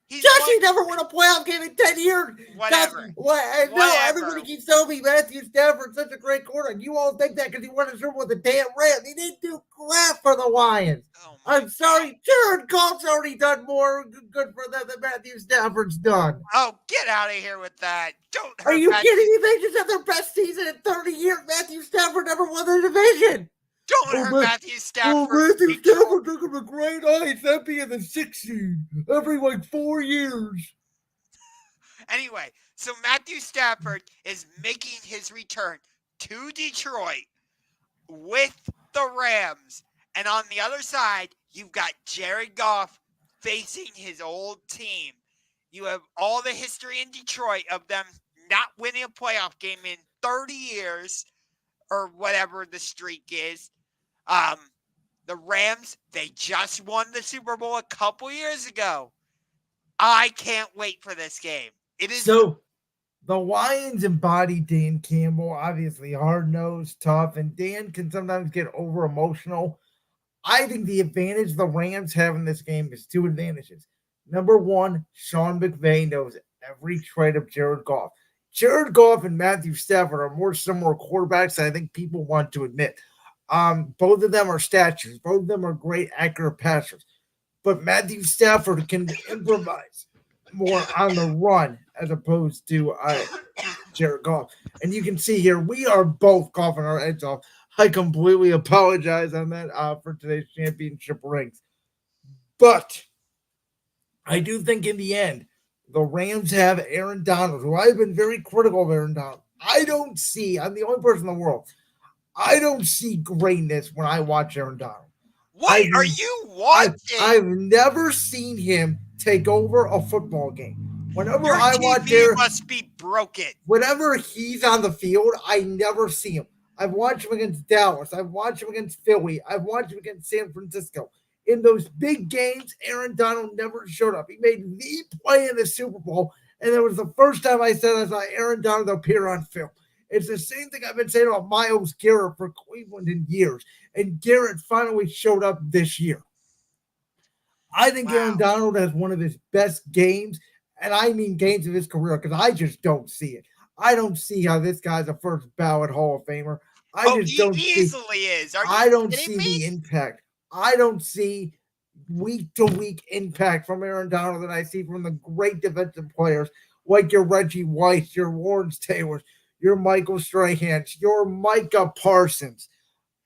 Speaker 1: He never won a playoff game in 10 years.
Speaker 2: Whatever.
Speaker 1: Everybody keeps telling me Matthew Stafford's such a great quarterback. You all think that because he won a Super Bowl with the damn Rams. He didn't do crap for the Lions. I'm sorry. Jared Goff's already done more good for them than Matthew Stafford's done.
Speaker 2: Oh, get out of here with that.
Speaker 1: Are you kidding me? They just had their best season in 30 years. Matthew Stafford never won the division.
Speaker 2: Don't hurt Matthew Stafford.
Speaker 1: Matthew Stafford took him a great heights. That'd be in the 6th seed every 4 years.
Speaker 2: Anyway, so Matthew Stafford is making his return to Detroit with the Rams. And on the other side, you've got Jared Goff facing his old team. You have all the history in Detroit of them not winning a playoff game in 30 years. Or whatever the streak is. The Rams, they just won the Super Bowl a couple years ago. I can't wait for this game.
Speaker 1: So the Lions embody Dan Campbell, obviously hard-nosed, tough, and Dan can sometimes get over-emotional. I think the advantage the Rams have in this game is 2 advantages. Number 1, Sean McVay knows every trait of Jared Goff. Jared Goff and Matthew Stafford are more similar quarterbacks than I think people want to admit. Both of them are statues. Both of them are great, accurate passers. But Matthew Stafford can improvise more on the run as opposed to Jared Goff. And you can see here, we are both coughing our heads off. I completely apologize on that for today's championship rings. But I do think in the end, the Rams have Aaron Donald, who I've been very critical of Aaron Donald. I'm the only person in the world. I don't see greatness when I watch Aaron Donald.
Speaker 2: What
Speaker 1: I've
Speaker 2: are you
Speaker 1: I've,
Speaker 2: watching?
Speaker 1: I've never seen him take over a football game. Whenever
Speaker 2: Your
Speaker 1: I watch
Speaker 2: TV must be broken.
Speaker 1: whenever he's on the field, I never see him. I've watched him against Dallas. I've watched him against Philly. I've watched him against San Francisco. In those big games, Aaron Donald never showed up. He made the play in the Super Bowl, and it was the first time I said I saw Aaron Donald appear on film. It's the same thing I've been saying about Myles Garrett for Cleveland in years, and Garrett finally showed up this year. I think Aaron
Speaker 2: Wow.
Speaker 1: Donald has one of his best games, and I mean games of his career, because I just don't see it. I don't see how this guy's a first ballot Hall of Famer. I
Speaker 2: Oh,
Speaker 1: just
Speaker 2: he
Speaker 1: don't see.
Speaker 2: easily is. Are
Speaker 1: I
Speaker 2: you
Speaker 1: don't
Speaker 2: kidding
Speaker 1: see
Speaker 2: me?
Speaker 1: the impact. I don't see week to week impact from Aaron Donald that I see from the great defensive players like your Reggie White, your Lawrence Taylors, your Michael Strahans, your Micah Parsons.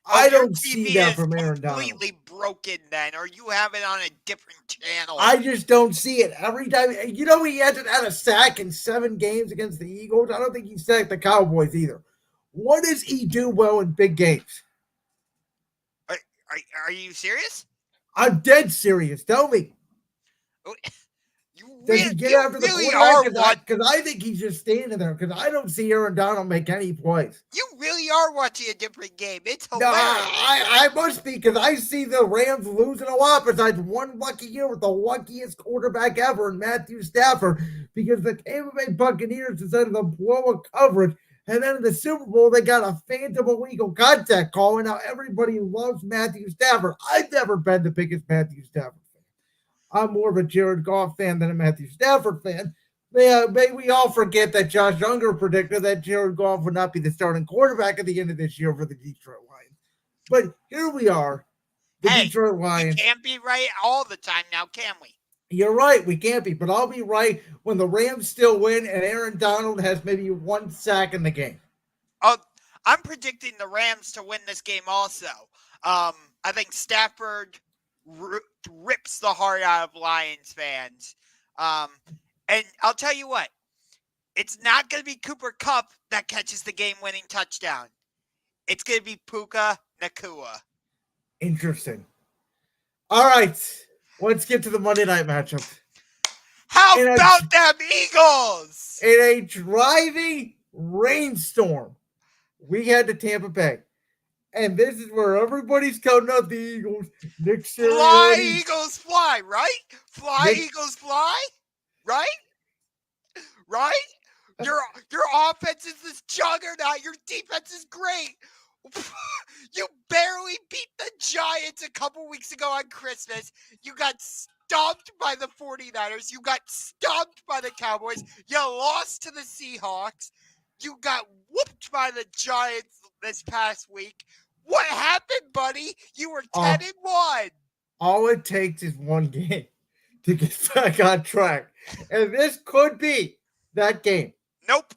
Speaker 2: Oh,
Speaker 1: I
Speaker 2: your
Speaker 1: don't see
Speaker 2: TV
Speaker 1: that
Speaker 2: is
Speaker 1: from Aaron Donald.
Speaker 2: completely broken then, or you have it on a different channel.
Speaker 1: I just don't see it. Every time, he hasn't had a sack in 7 games against the Eagles. I don't think he sacked the Cowboys either. What does he do well in big games?
Speaker 2: Are, are you serious?
Speaker 1: I'm dead serious. Tell me.
Speaker 2: Oh,
Speaker 1: Does he get
Speaker 2: you
Speaker 1: after the
Speaker 2: really
Speaker 1: quarterback?
Speaker 2: are
Speaker 1: Because I think he's just standing there. Because I don't see Aaron Donald make any plays.
Speaker 2: You really are watching a different game. It's
Speaker 1: No,
Speaker 2: hilarious.
Speaker 1: I must be, because I see the Rams losing a lot besides one lucky year with the luckiest quarterback ever in Matthew Stafford, because the Tampa Bay Buccaneers decided to blow a coverage, and then in the Super Bowl they got a phantom illegal contact call, and now everybody loves Matthew Stafford. I've never been the biggest Matthew Stafford fan. I'm more of a Jared Goff fan than a Matthew Stafford fan. May we all forget that Josh Ungar predicted that Jared Goff would not be the starting quarterback at the end of this year for the Detroit Lions. But here we are, the
Speaker 2: Hey,
Speaker 1: Detroit
Speaker 2: we
Speaker 1: Lions.
Speaker 2: can't be right all the time now, can we?
Speaker 1: You're right, we can't be, but I'll be right when the Rams still win and Aaron Donald has maybe 1 sack in the game.
Speaker 2: Oh, I'm predicting the Rams to win this game also. I think Stafford rips the heart out of Lions fans. And I'll tell you what, it's not going to be Cooper Kupp that catches the game-winning touchdown. It's going to be Puka Nacua.
Speaker 1: Interesting. All right, let's get to the Monday night matchup.
Speaker 2: How about them Eagles?
Speaker 1: In a driving rainstorm, we head to Tampa Bay. And this is where everybody's counting out the Eagles. Nick Saban.
Speaker 2: Fly, Eagles, fly, right? Fly, Eagles, fly, right? Right? Your offense is this juggernaut. Your defense is great. You barely beat the Giants a couple weeks ago on Christmas. You got stomped by the 49ers. You got stomped by the Cowboys. You lost to the Seahawks. You got whooped by the Giants this past week. What happened, buddy? You were 10-1.
Speaker 1: All it takes is one game to get back on track. And this could be that game.
Speaker 2: Nope.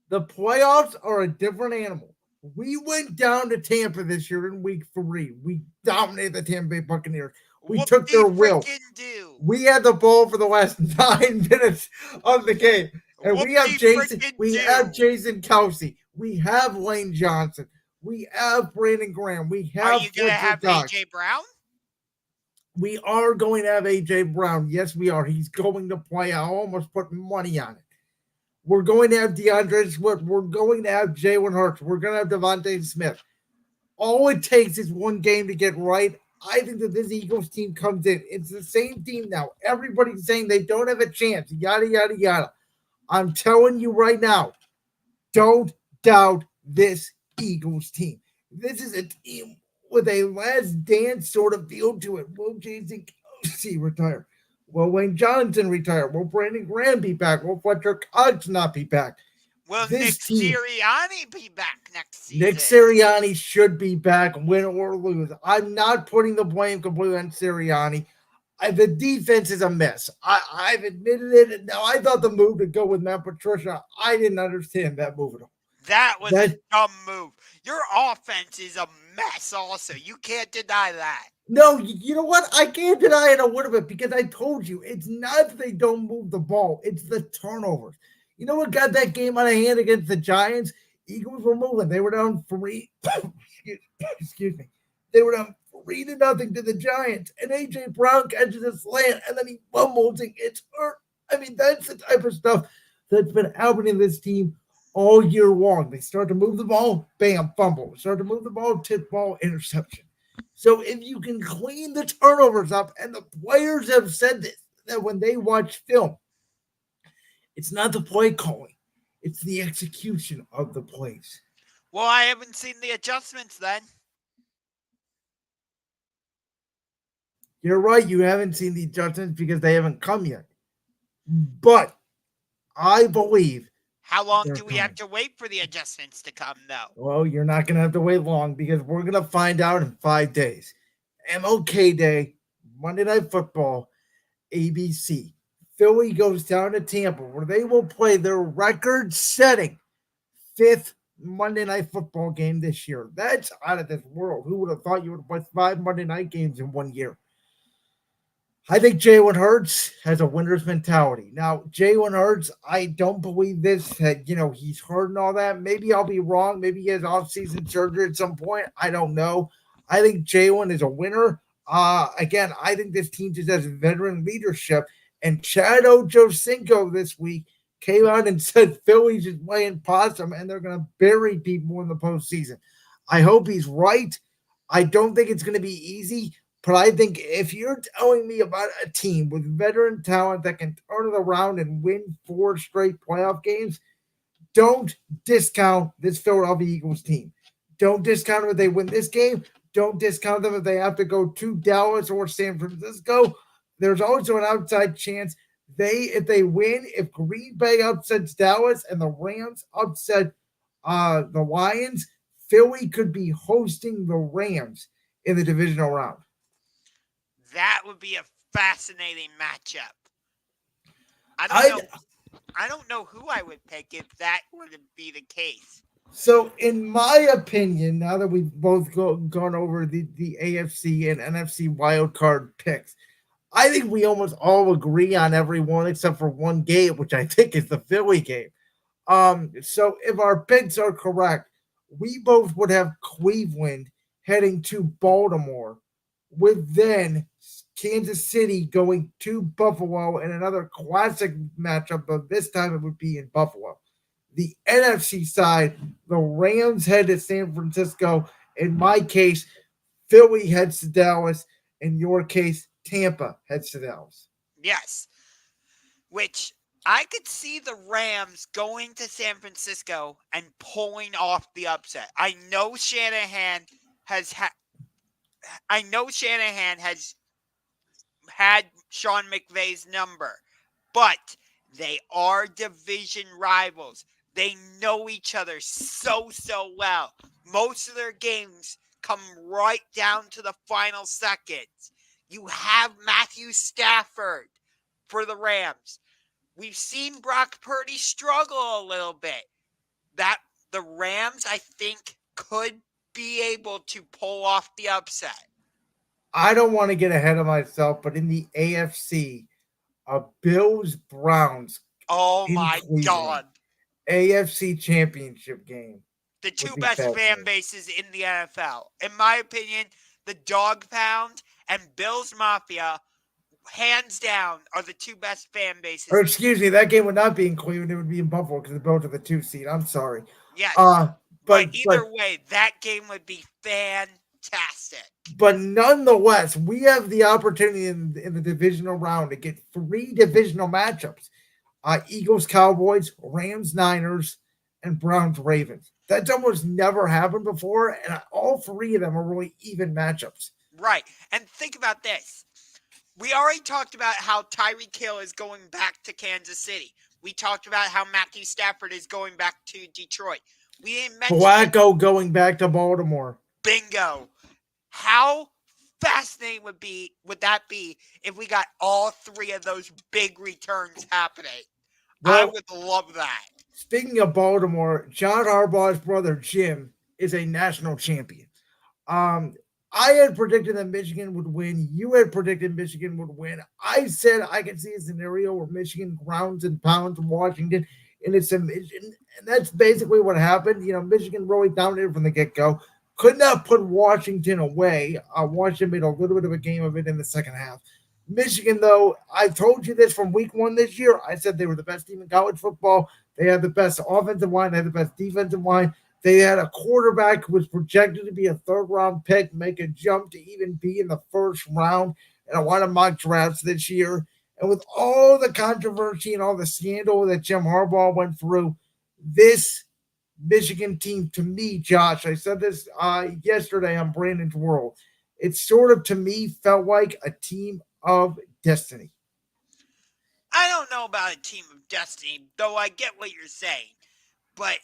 Speaker 1: The playoffs are a different animal. We went down to Tampa this year in week 3. We dominated the Tampa Bay Buccaneers. We took their will. We had the ball for the last 9 minutes of the game. And we have Jason Kelce. We have Lane Johnson. We have Brandon Graham. We have.
Speaker 2: Are you going to have A.J. Brown?
Speaker 1: We are going to have A.J. Brown. Yes, we are. He's going to play. I almost put money on it. We're going to have DeAndre Swift. We're going to have Jalen Hurts. We're going to have Devontae Smith. All it takes is one game to get right. I think that this Eagles team comes in. It's the same team now. Everybody's saying they don't have a chance. Yada, yada, yada. I'm telling you right now, don't doubt this Eagles team. This is a team with a last dance sort of feel to it. Will Jason Kelce retire? Will Wayne Johnson retire? Will Brandon Graham be back? Will Fletcher Cox not be back?
Speaker 2: Will Nick Sirianni be back next season?
Speaker 1: Nick Sirianni should be back, win or lose. I'm not putting the blame completely on Sirianni. The defense is a mess. I've admitted it. Now, I thought the move to go with Matt Patricia, I didn't understand that move at all.
Speaker 2: That was a dumb move. Your offense is a mess also. You can't deny that.
Speaker 1: No, you know what? I can't deny it a little bit, because I told you, it's not that they don't move the ball. It's the turnovers. You know what got that game out of hand against the Giants? Eagles were moving. They were down three. Excuse me. They were down 3-0 to the Giants, and AJ Brown catches a slant, and then he fumbles and gets hurt. I mean, that's the type of stuff that's been happening to this team all year long. They start to move the ball, bam, fumble. Start to move the ball, tip ball, interception. So if you can clean the turnovers up, and the players have said this, that when they watch film, it's not the play calling, it's the execution of the plays.
Speaker 2: Well, I haven't seen the adjustments then.
Speaker 1: You're right, you haven't seen the adjustments because they haven't come yet. But I believe.
Speaker 2: How long do we have to wait for the adjustments to come, though?
Speaker 1: Well, you're not going to have to wait long because we're going to find out in 5 days. MLK Day, Monday Night Football, ABC. Philly goes down to Tampa where they will play their record-setting 5th Monday Night Football game this year. That's out of this world. Who would have thought you would play 5 Monday night games in 1 year? I think Jalen Hurts has a winner's mentality. Now, Jalen Hurts, I don't believe this, that, he's hurt and all that. Maybe I'll be wrong. Maybe he has off-season surgery at some point. I don't know. I think Jalen is a winner. Again, I think this team just has veteran leadership. And Chad Ochocinco this week came out and said Philly's just playing possum and they're going to bury people in the postseason. I hope he's right. I don't think it's going to be easy. But I think if you're telling me about a team with veteran talent that can turn it around and win 4 straight playoff games, don't discount this Philadelphia Eagles team. Don't discount them if they win this game. Don't discount them if they have to go to Dallas or San Francisco. There's also an outside chance if they win, if Green Bay upsets Dallas and the Rams upset the Lions, Philly could be hosting the Rams in the divisional round.
Speaker 2: That would be a fascinating matchup. I don't know who I would pick if that were to be the case.
Speaker 1: So, in my opinion, now that we've both gone over the AFC and NFC wildcard picks, I think we almost all agree on every one except for one game, which I think is the Philly game. So, if our picks are correct, we both would have Cleveland heading to Baltimore, with then Kansas City going to Buffalo in another classic matchup, but this time it would be in Buffalo. The NFC side, the Rams head to San Francisco. In my case, Philly heads to Dallas. In your case, Tampa heads to Dallas.
Speaker 2: Yes. Which I could see the Rams going to San Francisco and pulling off the upset. I know Shanahan has had Sean McVay's number, but they are division rivals. They know each other so well. Most of their games come right down to the final seconds. You have Matthew Stafford for the Rams. We've seen Brock Purdy struggle a little bit. That the Rams, I think, could be able to pull off the upset.
Speaker 1: I don't want to get ahead of myself, but in the AFC, Bills Browns.
Speaker 2: Oh my God.
Speaker 1: AFC Championship game.
Speaker 2: The two best fan bases in the NFL. In my opinion, the Dog Pound and Bills Mafia, hands down, are the two best fan bases.
Speaker 1: Or excuse me, that game would not be in Cleveland. It would be in Buffalo because the Bills are the 2 seed. I'm sorry.
Speaker 2: Yes. But either way, that game would be fantastic.
Speaker 1: But nonetheless, we have the opportunity in the divisional round to get 3 divisional matchups. Eagles, Cowboys, Rams, Niners, and Browns, Ravens. That's almost never happened before, and all 3 of them are really even matchups.
Speaker 2: Right. And think about this. We already talked about how Tyreek Hill is going back to Kansas City. We talked about how Matthew Stafford is going back to Detroit. We didn't mention
Speaker 1: Flacco going back to Baltimore.
Speaker 2: Bingo. How fascinating would that be if we got all 3 of those big returns happening? Well, I would love that.
Speaker 1: Speaking of Baltimore, John Harbaugh's brother Jim is a national champion. I had predicted that Michigan would win. You had predicted Michigan would win. I said I could see a scenario where Michigan grounds and pounds Washington in its submission. And that's basically what happened. Michigan really dominated from the get go. Could not put Washington away. Washington made a little bit of a game of it in the second half. Michigan, though, I told you this from week one this year. I said they were the best team in college football. They had the best offensive line. They had the best defensive line. They had a quarterback who was projected to be a third-round pick, make a jump to even be in the first round in a lot of mock drafts this year. And with all the controversy and all the scandal that Jim Harbaugh went through, this Michigan team, to me, Josh, I said this yesterday on Brandon's World, it sort of, to me, felt like a team of destiny.
Speaker 2: I don't know about a team of destiny, though I get what you're saying. But,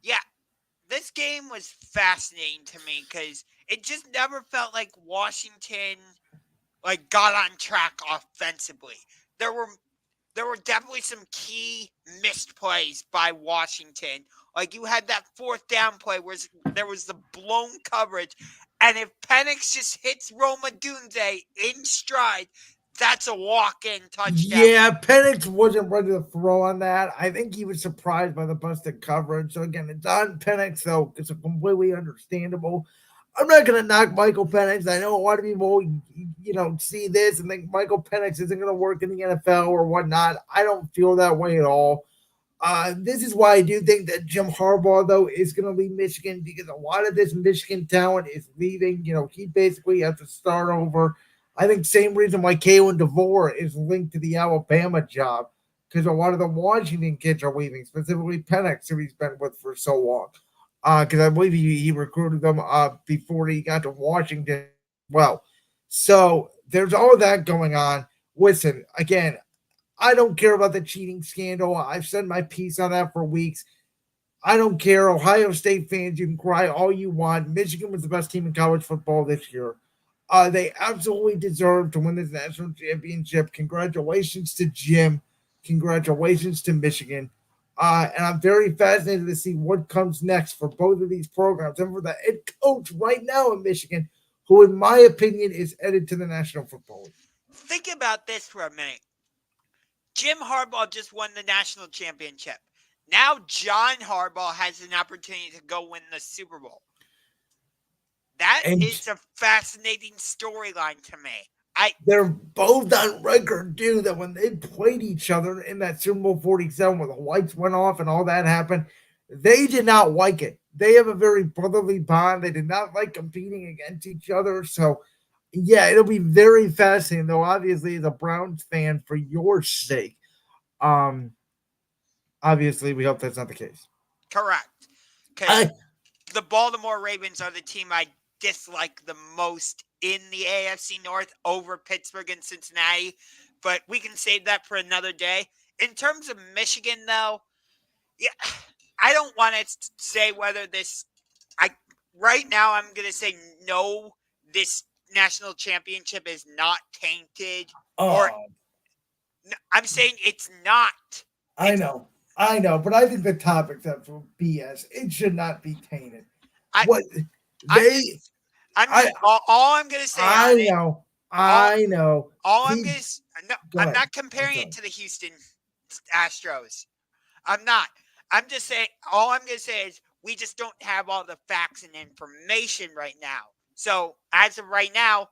Speaker 2: yeah, this game was fascinating to me because it just never felt like Washington got on track offensively. There were definitely some key missed plays by Washington. Like you had that fourth down play where there was the blown coverage, and if Penix just hits Rome Odunze in stride, that's a walk-in touchdown.
Speaker 1: Yeah, Penix wasn't ready to throw on that. I think he was surprised by the busted coverage. So again, it's on Penix, so it's completely understandable. I'm not going to knock Michael Penix. I know a lot of people, see this and think Michael Penix isn't going to work in the NFL or whatnot. I don't feel that way at all. This is why I do think that Jim Harbaugh, though, is going to leave Michigan because a lot of this Michigan talent is leaving. He basically has to start over. I think same reason why Kalen DeVore is linked to the Alabama job because a lot of the Washington kids are leaving, specifically Penix, who he's been with for so long. Because I believe he recruited them before he got to Washington. Well, so there's all of that going on. Listen, again, I don't care about the cheating scandal. I've said my piece on that for weeks. I don't care. Ohio State fans, you can cry all you want. Michigan was the best team in college football this year. They absolutely deserve to win this national championship. Congratulations to Jim. Congratulations to Michigan. And I'm very fascinated to see what comes next for both of these programs and for the head coach right now in Michigan, who, in my opinion, is headed to the National Football League.
Speaker 2: Think about this for a minute. Jim Harbaugh just won the national championship. Now John Harbaugh has an opportunity to go win the Super Bowl. That is a fascinating storyline to me.
Speaker 1: They're both on record, too, that when they played each other in that Super Bowl 47 where the lights went off and all that happened, they did not like it. They have a very brotherly bond. They did not like competing against each other. So, yeah, it'll be very fascinating, though, obviously, as a Browns fan, for your sake. Obviously, we hope that's not the case.
Speaker 2: Correct. Because the Baltimore Ravens are the team I dislike the most in the AFC North over Pittsburgh and Cincinnati, but we can save that for another day. In terms of Michigan, though, yeah, I don't want to say whether this. Right now I'm going to say no. This national championship is not tainted, or I'm saying it's not.
Speaker 1: I know, but I think the topic's up for BS. It should not be tainted. All
Speaker 2: I'm going to say.
Speaker 1: I know.
Speaker 2: I'm not comparing it to the Houston Astros. I'm not. I'm just saying. All I'm going to say is we just don't have all the facts and information right now. So as of right now,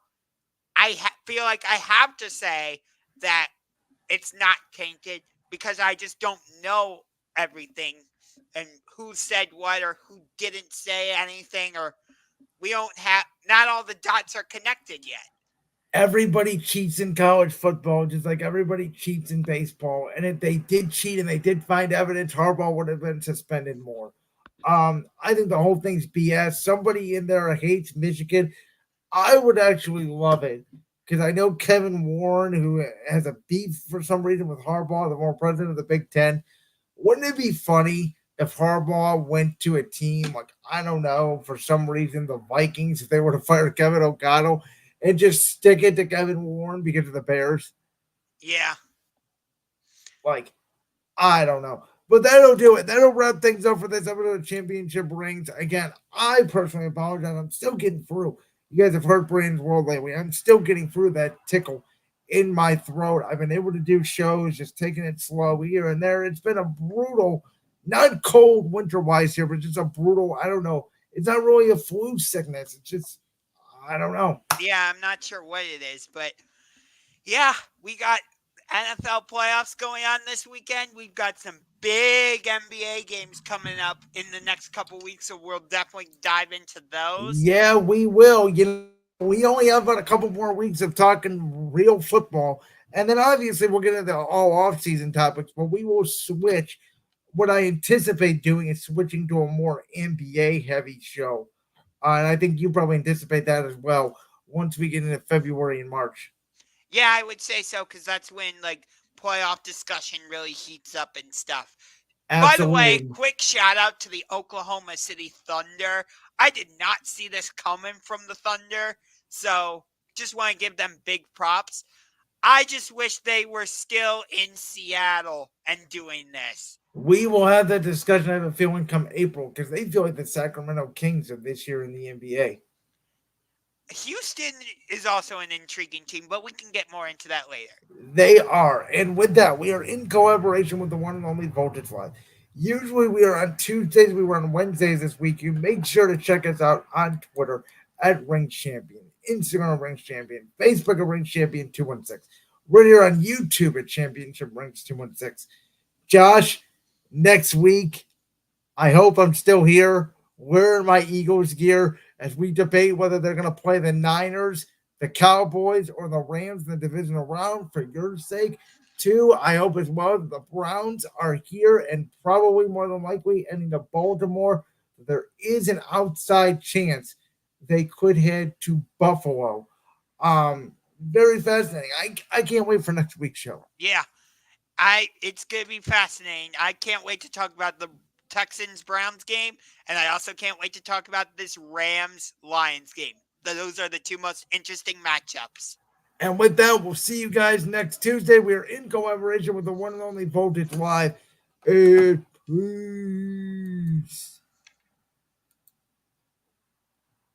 Speaker 2: I feel like I have to say that it's not tainted because I just don't know everything and who said what or who didn't say anything, or we don't have, not all the dots are connected yet.
Speaker 1: Everybody cheats in college football, just like everybody cheats in baseball. And if they did cheat and they did find evidence, Harbaugh would have been suspended more. I think the whole thing's BS. Somebody in there hates Michigan. I would actually love it because I know Kevin Warren, who has a beef for some reason with Harbaugh, the former president of the Big Ten. Wouldn't it be funny if Harbaugh went to a team like, I don't know, for some reason, the Vikings, if they were to fire Kevin O'Connell and just stick it to Kevin Warren because of the Bears?
Speaker 2: Yeah.
Speaker 1: I don't know. But that'll do it. That'll wrap things up for this episode of Championship Rings. Again, I personally apologize. I'm still getting through. You guys have heard Brandon's World lately. I'm still getting through that tickle in my throat. I've been able to do shows, just taking it slow here and there. It's been a brutal, not cold winter wise here, but just a brutal, I don't know. It's not really a flu sickness. It's just, I don't know.
Speaker 2: Yeah, I'm not sure what it is, but yeah, we got NFL playoffs going on this weekend. We've got some big NBA games coming up in the next couple weeks, so we'll definitely dive into those.
Speaker 1: Yeah, we will. We only have about a couple more weeks of talking real football. And then obviously we'll get into all off-season topics, but we will switch. What I anticipate doing is switching to a more NBA heavy show. And I think you probably anticipate that as well once we get into February and March.
Speaker 2: Yeah, I would say so because that's when like playoff discussion really heats up and stuff. By the way,
Speaker 1: Absolutely.
Speaker 2: quick shout out to the Oklahoma City Thunder. I did not see this coming from the Thunder, so just want to give them big props. I just wish they were still in Seattle and doing this.
Speaker 1: We will have that discussion, I have a feeling, come April, because they feel like the Sacramento Kings of this year in the NBA.
Speaker 2: Houston is also an intriguing team, but we can get more into that later.
Speaker 1: They are. And with that, we are in collaboration with the one and only Voltage Live. Usually we are on Tuesdays, we were on Wednesdays this week. You make sure to check us out on Twitter at Ring Champion, Instagram at Ring Champion, Facebook at Ring Champion 216. We're here on YouTube at Championship Rings 216. Josh, next week, I hope I'm still here wearing my Eagles gear as we debate whether they're going to play the Niners, the Cowboys, or the Rams in the divisional round for your sake. Two, I hope as well that the Browns are here and probably more than likely ending to Baltimore. There is an outside chance they could head to Buffalo. Very fascinating. I can't wait for next week's show.
Speaker 2: Yeah, it's gonna be fascinating. I can't wait to talk about the Texans Browns game, and I also can't wait to talk about this Rams Lions game. Those are the two most interesting matchups.
Speaker 1: And with that, we'll see you guys next Tuesday. We are in collaboration with the one and only Voltage Live. And peace.